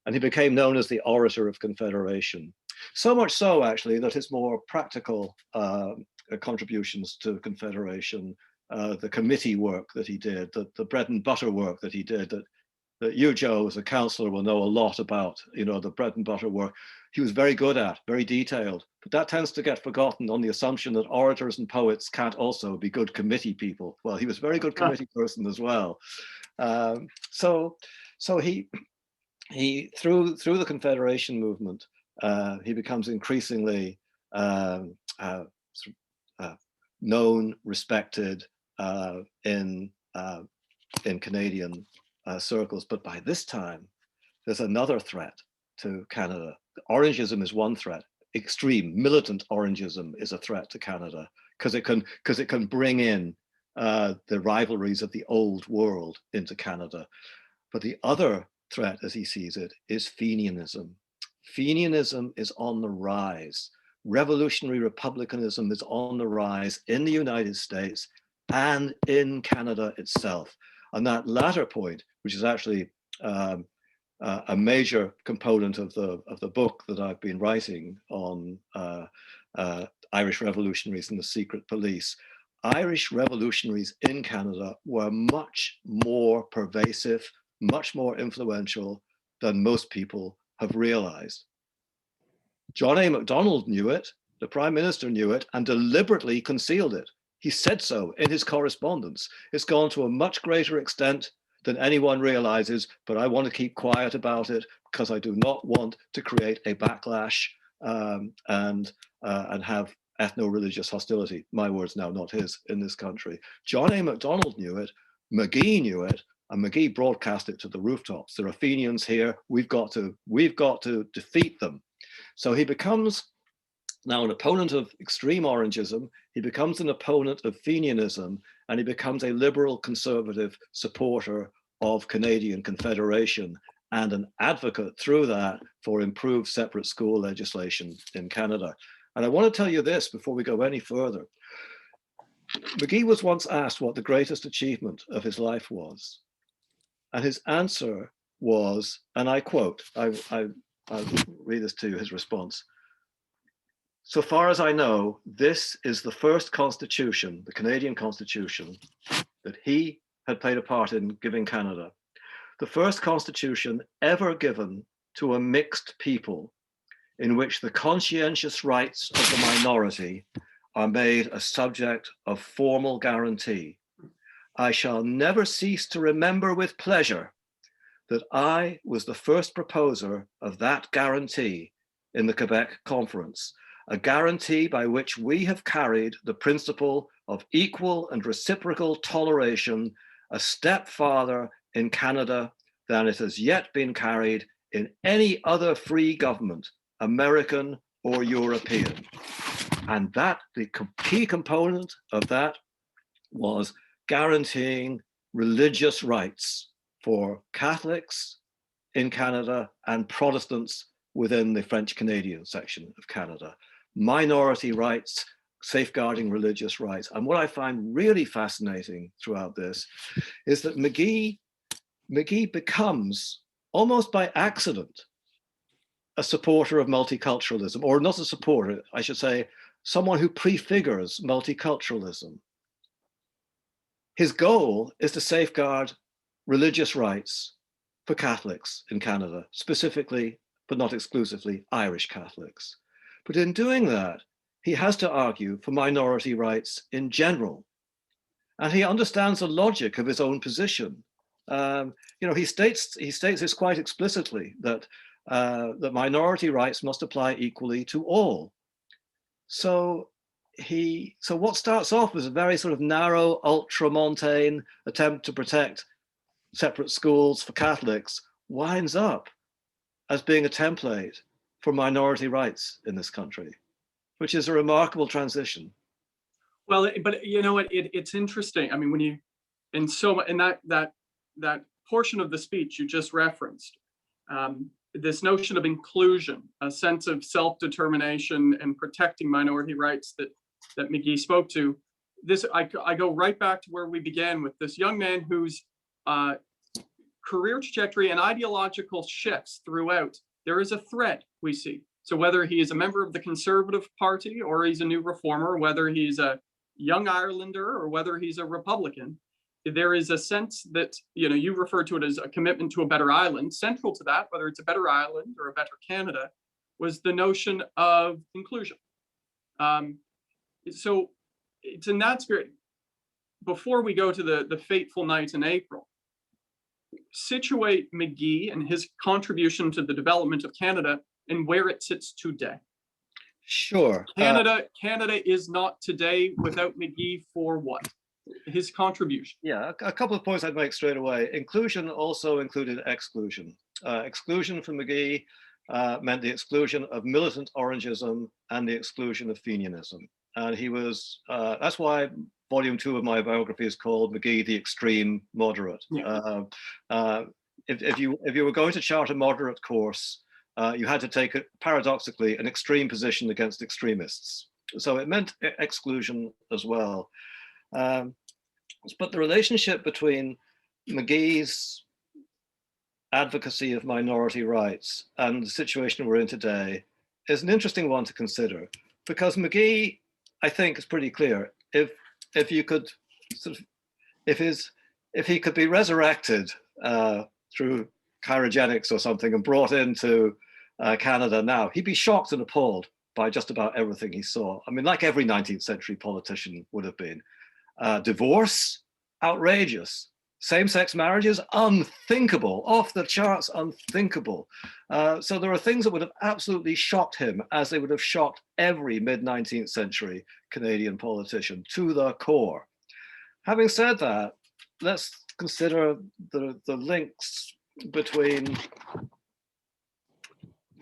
And he became known as the orator of Confederation. So much so, actually, that his more practical contributions to Confederation, the committee work that he did, the bread and butter work that he did, that that you, Joe, as a councillor, will know a lot about, you know, the bread and butter work he was very good at, very detailed. But that tends to get forgotten on the assumption that orators and poets can't also be good committee people. Well, he was a very good committee person as well. So he through the Confederation movement, he becomes increasingly known, respected in Canadian circles. But by this time, there's another threat to Canada. Orangism is one threat. Extreme militant Orangism is a threat to Canada because it can bring in the rivalries of the old world into Canada. But the other threat, as he sees it, is Fenianism. Fenianism is on the rise. Revolutionary republicanism is on the rise in the United States and in Canada itself. On that latter point, which is actually a major component of the book that I've been writing on Irish revolutionaries and the secret police, Irish revolutionaries in Canada were much more pervasive, much more influential than most people have realized. John A. Macdonald knew it, the Prime Minister knew it, and deliberately concealed it. He said so in his correspondence. It's gone to a much greater extent than anyone realizes, but I want to keep quiet about it because I do not want to create a backlash and have ethno-religious hostility. My words now, not his, in this country. John A. Macdonald knew it, McGee knew it, and McGee broadcast it to the rooftops. There are Fenians here. We've got to defeat them. So he becomes now an opponent of extreme Orangism. He becomes an opponent of Fenianism, and he becomes a liberal conservative supporter of Canadian Confederation and an advocate through that for improved separate school legislation in Canada. And I want to tell you this before we go any further. McGee was once asked what the greatest achievement of his life was. And his answer was, and I quote, I'll read this to you, his response. So far as I know, this is the first constitution, the Canadian Constitution, that he had played a part in giving Canada. The first constitution ever given to a mixed people in which the conscientious rights of the minority are made a subject of formal guarantee. I shall never cease to remember with pleasure that I was the first proposer of that guarantee in the Quebec Conference, a guarantee by which we have carried the principle of equal and reciprocal toleration a step farther in Canada than it has yet been carried in any other free government, American or European. And that, the key component of that was guaranteeing religious rights for Catholics in Canada and Protestants within the French Canadian section of Canada. Minority rights, safeguarding religious rights. And what I find really fascinating throughout this is that McGee becomes, almost by accident, a supporter of multiculturalism, or not a supporter, I should say, someone who prefigures multiculturalism. His goal is to safeguard religious rights for Catholics in Canada, specifically, but not exclusively, Irish Catholics. But in doing that, he has to argue for minority rights in general. And he understands the logic of his own position. He states this quite explicitly, that that minority rights must apply equally to all. So what starts off as a very sort of narrow, ultramontane attempt to protect separate schools for Catholics winds up as being a template for minority rights in this country, which is a remarkable transition. Well, but you know what? It's interesting. I mean, when you in that portion of the speech you just referenced, this notion of inclusion, a sense of self-determination and protecting minority rights that McGee spoke to. This I go right back to where we began with this young man whose career trajectory and ideological shifts throughout. There is a thread we see. So whether he is a member of the Conservative Party or he's a new reformer, whether he's a young Irelander or whether he's a Republican, there is a sense that, you refer to it as a commitment to a better Ireland. Central to that, whether it's a better Ireland or a better Canada, was the notion of inclusion. So it's in that spirit. Before we go to the fateful night in April, situate McGee and his contribution to the development of Canada and where it sits today. Sure. Canada is not today without McGee for what? His contribution. Yeah, a couple of points I'd make straight away. Inclusion also included exclusion. Exclusion from McGee meant the exclusion of militant Orangism and the exclusion of Fenianism. And he was, that's why volume 2 of my biography is called McGee, the Extreme Moderate. Yeah. If you were going to chart a moderate course, you had to take, paradoxically, an extreme position against extremists. So it meant exclusion as well. But the relationship between McGee's advocacy of minority rights and the situation we're in today is an interesting one to consider, because McGee, I think, is pretty clear. If you could sort of, if he could be resurrected through cryogenics or something and brought into Canada now, he'd be shocked and appalled by just about everything he saw. I mean, like every 19th century politician would have been. Divorce, outrageous. Same-sex marriages, unthinkable, off the charts, unthinkable. So there are things that would have absolutely shocked him, as they would have shocked every mid-19th century Canadian politician to the core. Having said that, let's consider the links between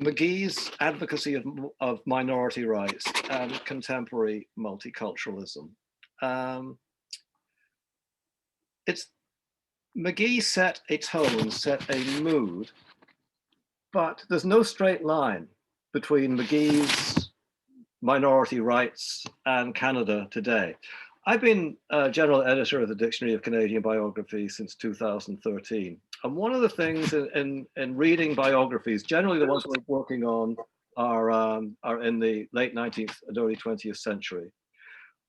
McGee's advocacy of minority rights and contemporary multiculturalism. McGee set a tone, set a mood, but there's no straight line between McGee's minority rights and Canada today. I've been general editor of the Dictionary of Canadian Biography since 2013. And one of the things in reading biographies, generally the ones we're working on are in the late 19th and early 20th century.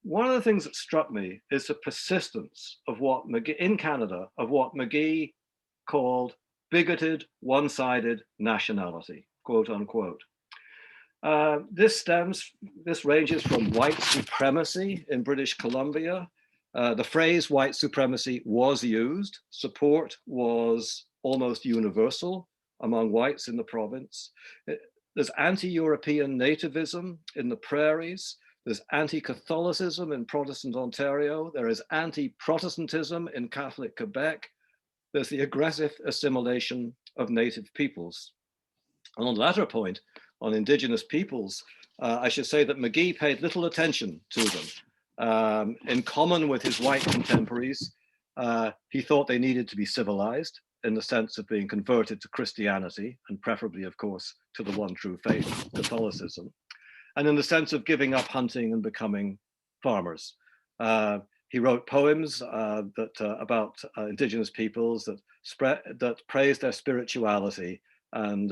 One of the things that struck me is the persistence of what McGee, in Canada, of what McGee called bigoted, one-sided nationality, quote unquote. This ranges from white supremacy in British Columbia. The phrase white supremacy was used. Support was almost universal among whites in the province. There's anti-European nativism in the prairies. There's anti-Catholicism in Protestant Ontario. There is anti-Protestantism in Catholic Quebec. There's the aggressive assimilation of native peoples. And on the latter point, on Indigenous peoples, I should say that McGee paid little attention to them. In common with his white contemporaries, he thought they needed to be civilized in the sense of being converted to Christianity, and preferably, of course, to the one true faith, Catholicism, and in the sense of giving up hunting and becoming farmers. He wrote poems about Indigenous peoples that praised their spirituality and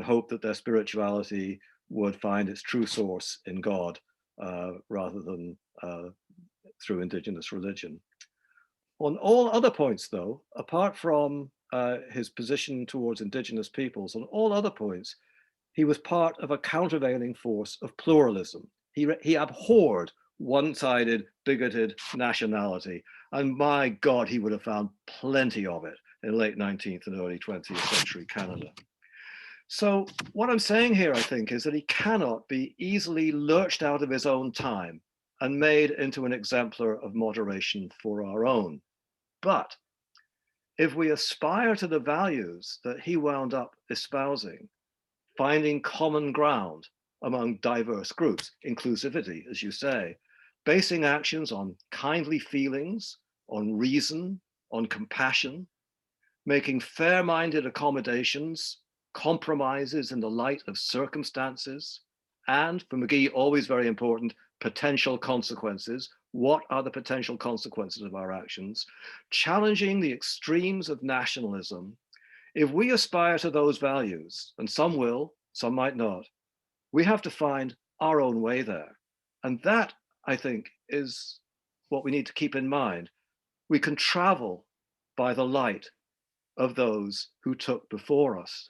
hoped that their spirituality would find its true source in God rather than through Indigenous religion. On all other points, though, apart from his position towards Indigenous peoples, on all other points, he was part of a countervailing force of pluralism. He abhorred one-sided, bigoted nationality. And my God, he would have found plenty of it in late 19th and early 20th century Canada. So what I'm saying here, I think, is that he cannot be easily lurched out of his own time and made into an exemplar of moderation for our own. But if we aspire to the values that he wound up espousing, finding common ground among diverse groups, inclusivity, as you say, basing actions on kindly feelings, on reason, on compassion, making fair-minded accommodations, compromises in the light of circumstances, and for McGee, always very important, potential consequences. What are the potential consequences of our actions? Challenging the extremes of nationalism. If we aspire to those values, and some will, some might not, we have to find our own way there. And that, I think, is what we need to keep in mind. We can travel by the light of those who took before us,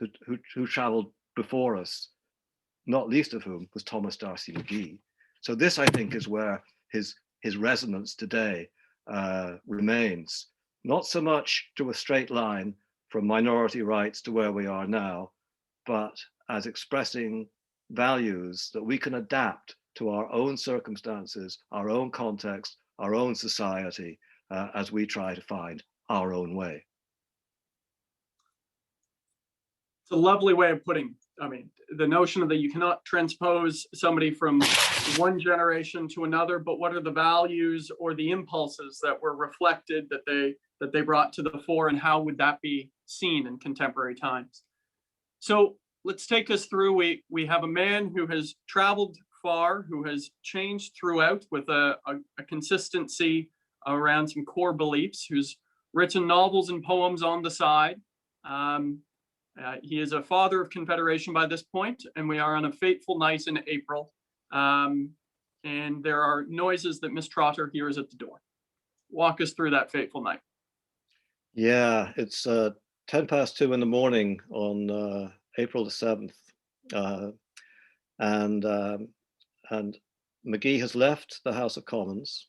who traveled before us, not least of whom was Thomas D'Arcy McGee. So this, I think, is where his resonance today remains. Not so much to a straight line from minority rights to where we are now, but as expressing values that we can adapt to our own circumstances, our own context, our own society, as we try to find our own way. It's a lovely way of putting, I mean, the notion of that you cannot transpose somebody from one generation to another, but what are the values or the impulses that were reflected that they brought to the fore, and how would that be seen in contemporary times? So let's take us through. We have a man who has traveled far, who has changed throughout with a consistency around some core beliefs, who's written novels and poems on the side. He is a father of Confederation by this point, and we are on a fateful night in April. And there are noises that Miss Trotter hears at the door. Walk us through that fateful night. Yeah, it's 2:10 in the morning on April the 7th. And McGee has left the House of Commons.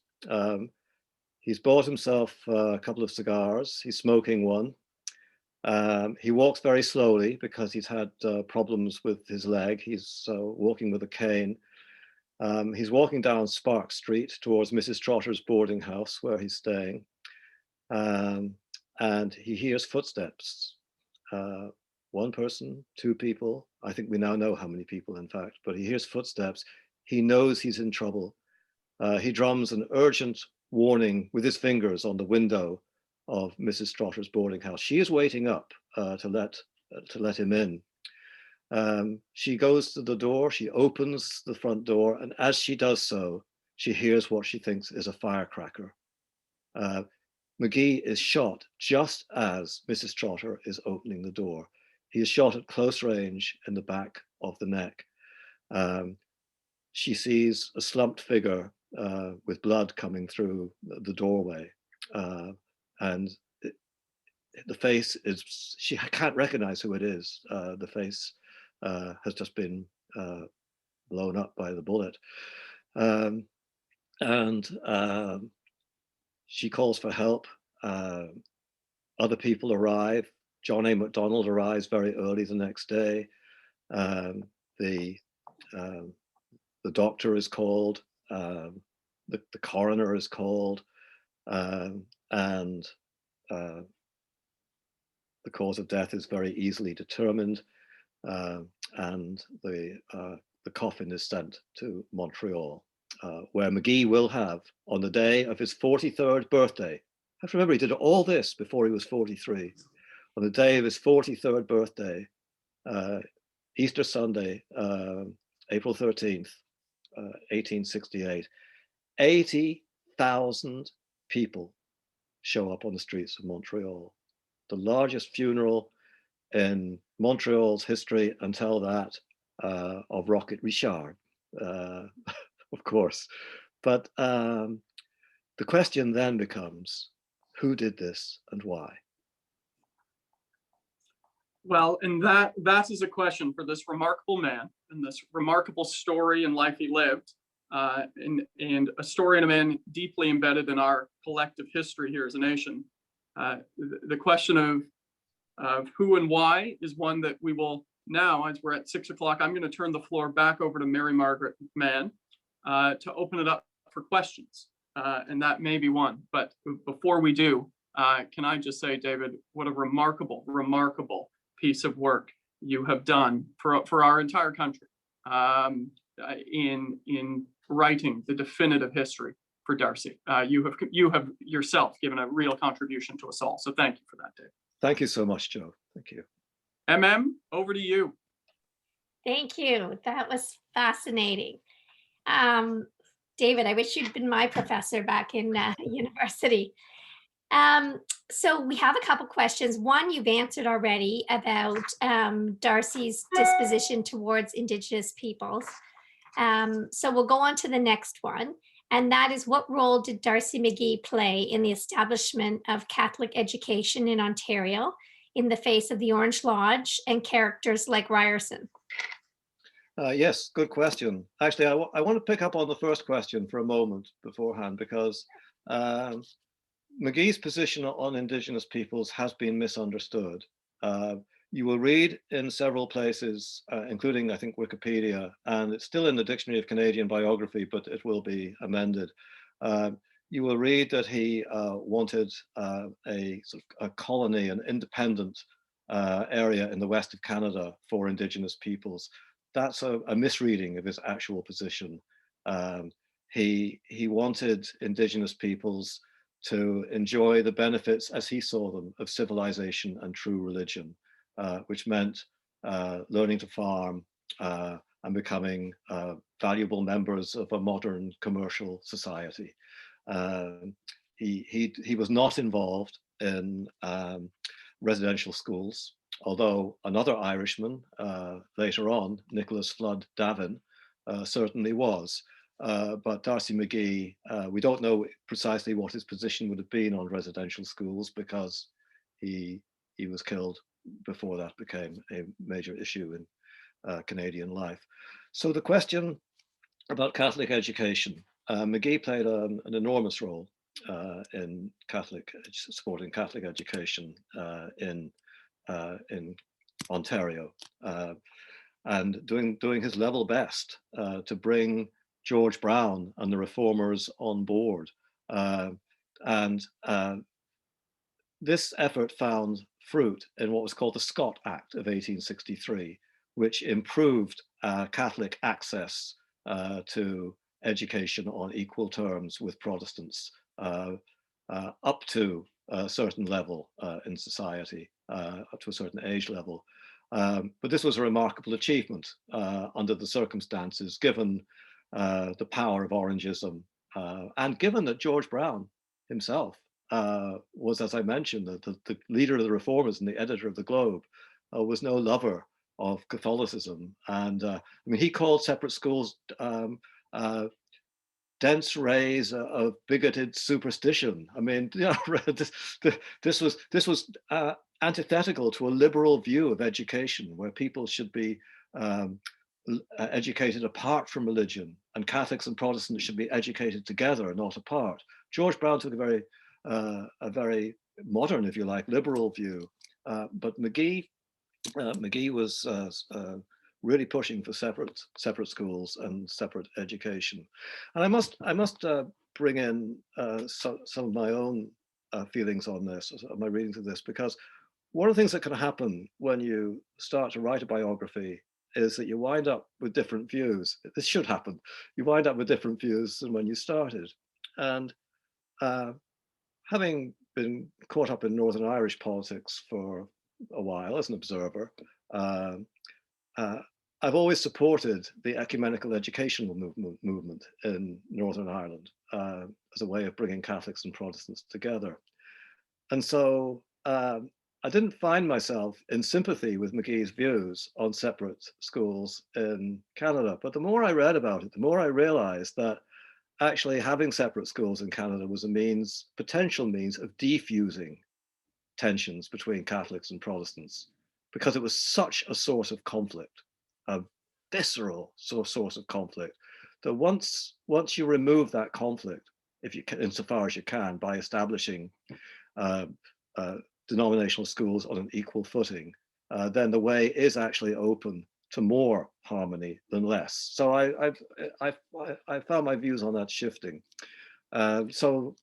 He's bought himself a couple of cigars. He's smoking one. He walks very slowly because he's had problems with his leg. He's walking with a cane. He's walking down Spark Street towards Mrs. Trotter's boarding house where he's staying. And he hears footsteps. One person, two people. I think we now know how many people, in fact, but he hears footsteps. He knows he's in trouble. He drums an urgent warning with his fingers on the window of Mrs. Trotter's boarding house. She is waiting up to let him in. She goes to the door, she opens the front door, and as she does so, she hears what she thinks is a firecracker. McGee is shot just as Mrs. Trotter is opening the door. He is shot at close range in the back of the neck. She sees a slumped figure with blood coming through the doorway. And the face is, she can't recognize who it is. The face has just been blown up by the bullet. She calls for help. Other people arrive. John A. MacDonald arrives very early the next day. The doctor is called. The coroner is called. And the cause of death is very easily determined, and the coffin is sent to Montreal, where McGee will have, on the day of his 43rd birthday, I have to remember he did all this before he was 43, on the day of his 43rd birthday, Easter Sunday, April 13th, 1868, 80,000 people show up on the streets of Montreal. The largest funeral in Montreal's history until that of Rocket Richard, of course. But the question then becomes, who did this and why? Well, and that is a question for this remarkable man and this remarkable story and life he lived, and a story and a man deeply embedded in our collective history here as a nation. The question of who and why is one that we will now, as we're at 6 o'clock, I'm going to turn the floor back over to Mary Margaret McMahon to open it up for questions, and that may be one. But before we do, can I just say, David, what a remarkable, remarkable piece of work you have done for our entire country in writing the definitive history for D'Arcy. You have yourself given a real contribution to us all. So thank you for that, David. Thank you so much, Joe. Thank you. Over to you. Thank you. That was fascinating. David, I wish you'd been my professor back in university. So we have a couple questions. One you've answered already about D'Arcy's disposition towards Indigenous peoples. So we'll go on to the next one. And that is, what role did D'Arcy McGee play in the establishment of Catholic education in Ontario in the face of the Orange Lodge and characters like Ryerson? Yes, good question. Actually, I want to pick up on the first question for a moment beforehand, because McGee's position on Indigenous peoples has been misunderstood. You will read in several places, including, I think, Wikipedia, and it's still in the Dictionary of Canadian Biography, but it will be amended. You will read that he wanted a sort of a colony, an independent area in the west of Canada for Indigenous peoples. That's a misreading of his actual position. He wanted Indigenous peoples to enjoy the benefits, as he saw them, of civilization and true religion, which meant learning to farm and becoming valuable members of a modern commercial society. He was not involved in residential schools, although another Irishman later on, Nicholas Flood Davin, certainly was. But D'Arcy McGee, we don't know precisely what his position would have been on residential schools, because he was killed before that became a major issue in Canadian life. So the question about Catholic education, McGee played an enormous role in supporting Catholic education in Ontario, and doing his level best to bring George Brown and the reformers on board. This effort found fruit in what was called the Scott Act of 1863, which improved Catholic access to education on equal terms with Protestants up to a certain level in society, up to a certain age level. But this was a remarkable achievement under the circumstances, given the power of Orangism, and given that George Brown himself was, as I mentioned, the leader of the reformers and the editor of the Globe, was no lover of Catholicism. And I mean, he called separate schools dense rays of bigoted superstition. I mean, you know, this was antithetical to a liberal view of education, where people should be educated apart from religion, and Catholics and Protestants should be educated together, not apart. George Brown took a very modern, if you like, liberal view, but McGee was really pushing for separate schools and separate education. And I must bring in some of my own feelings on this, my readings of this, because one of the things that can happen when you start to write a biography is that you wind up with different views. This should happen. You wind up with different views than when you started. And having been caught up in Northern Irish politics for a while as an observer, I've always supported the ecumenical educational movement in Northern Ireland as a way of bringing Catholics and Protestants together. And so I didn't find myself in sympathy with McGee's views on separate schools in Canada. But the more I read about it, the more I realized that actually having separate schools in Canada was a potential means of defusing tensions between Catholics and Protestants, because it was such a source of conflict, a visceral source of conflict, that once you remove that conflict, if you can, insofar as you can, by establishing denominational schools on an equal footing, then the way is actually open to more harmony than less. So I found my views on that shifting. So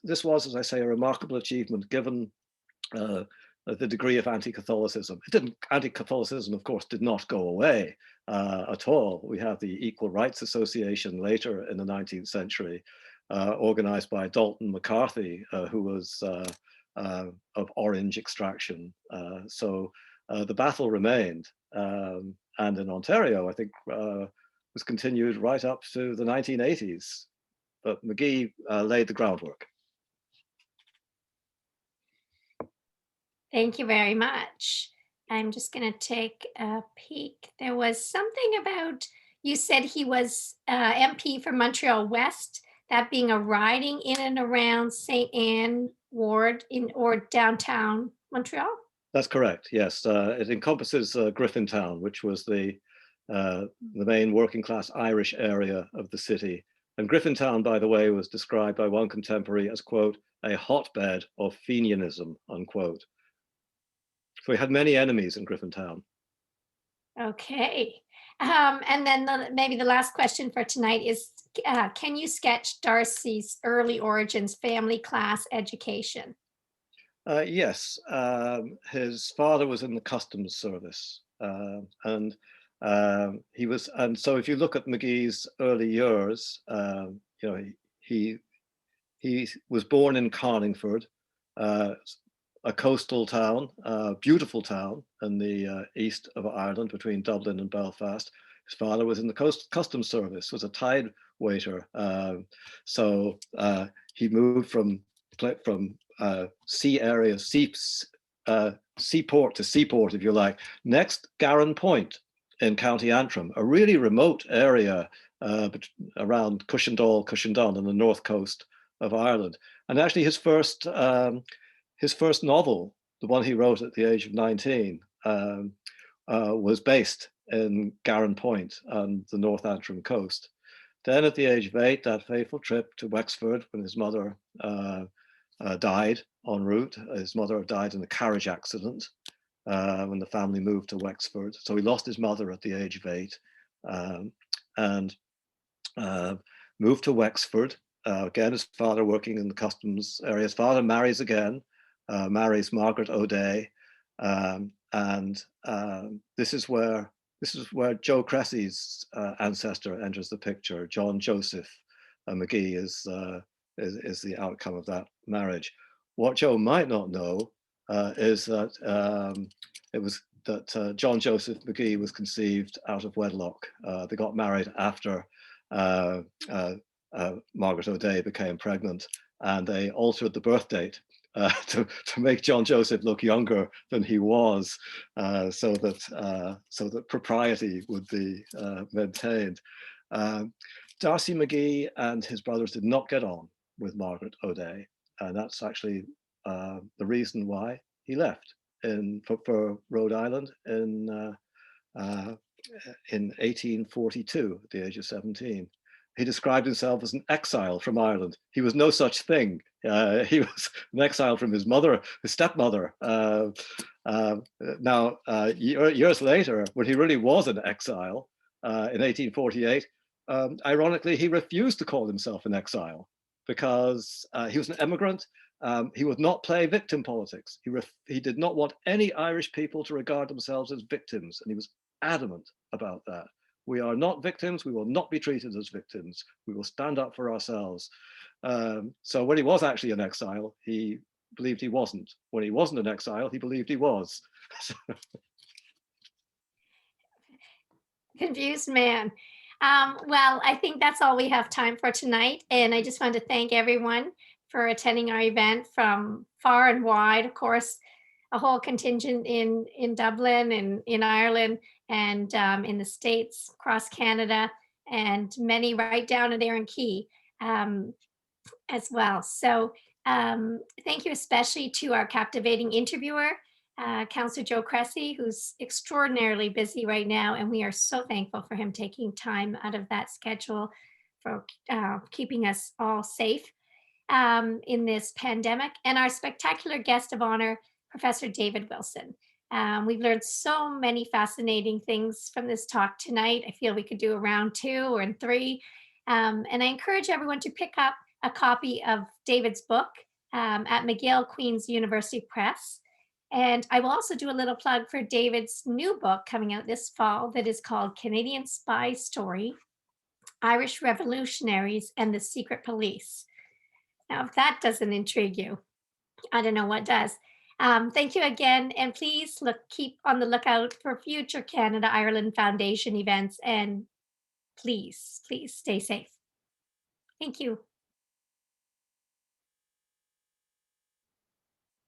this was, as I say, a remarkable achievement, given the degree of anti-Catholicism. Anti-Catholicism, of course, did not go away at all. We have the Equal Rights Association later in the 19th century, organized by Dalton McCarthy, who was of Orange extraction. So the battle remained. And in Ontario, I think, was continued right up to the 1980s. But McGee laid the groundwork. Thank you very much. I'm just going to take a peek. There was something about you said he was MP for Montreal West, that being a riding in and around St. Anne Ward or downtown Montreal? That's correct, yes. It encompasses Griffintown, which was the main working class Irish area of the city. And Griffintown, by the way, was described by one contemporary as, quote, a hotbed of Fenianism, unquote. So he had many enemies in Griffintown. Okay. And then maybe the last question for tonight is, can you sketch D'Arcy's early origins, family, class, education? Yes, his father was in the customs service, and he was. And so, if you look at McGee's early years, you know, he was born in Carlingford, a coastal town, a beautiful town in the east of Ireland, between Dublin and Belfast. His father was in the customs service, was a tide waiter. So he moved from sea areas, seaport to seaport, if you like. Next, Garran Point in County Antrim, a really remote area around Cushendall on the north coast of Ireland. And actually his first novel, the one he wrote at the age of 19, was based in Garran Point on the North Antrim coast. Then at the age of 8, that fateful trip to Wexford when his mother died en route. His mother died in a carriage accident when the family moved to Wexford. So he lost his mother at the age of 8 and moved to Wexford. Again, his father working in the customs area. His father marries again, marries Margaret O'Day, and this is where Joe Cressy's ancestor enters the picture. John Joseph McGee is the outcome of that marriage. What Joe might not know is that John Joseph McGee was conceived out of wedlock. They got married after Margaret O'Day became pregnant, and they altered the birth date to make John Joseph look younger than he was, so that propriety would be maintained. D'Arcy McGee and his brothers did not get on with Margaret O'Day, and that's actually the reason why he left for Rhode Island in 1842 at the age of 17. He described himself as an exile from Ireland. He was no such thing. He was an exile from his mother, his stepmother. Now, years later, when he really was an exile in 1848, ironically, he refused to call himself an exile because he was an immigrant. He would not play victim politics. He did not want any Irish people to regard themselves as victims, and he was adamant about that. We are not victims. We will not be treated as victims. We will stand up for ourselves. So when he was actually in exile, he believed he wasn't. When he wasn't in exile, he believed he was. Confused man. Well, I think that's all we have time for tonight. And I just want to thank everyone for attending our event from far and wide. Of course, a whole contingent in Dublin and in Ireland and in the States, across Canada, and many right down at Aaron Key as well. So thank you especially to our captivating interviewer, Councillor Joe Cressy, who's extraordinarily busy right now, and we are so thankful for him taking time out of that schedule for keeping us all safe in this pandemic, and our spectacular guest of honor, Professor David Wilson. We've learned so many fascinating things from this talk tonight. I feel we could do a round 2 or 3. And I encourage everyone to pick up a copy of David's book at McGill Queen's University Press. And I will also do a little plug for David's new book coming out this fall that is called Canadian Spy Story, Irish Revolutionaries and the Secret Police. Now, if that doesn't intrigue you, I don't know what does. Thank you again, and please keep on the lookout for future Canada Ireland Foundation events, and please stay safe. Thank you.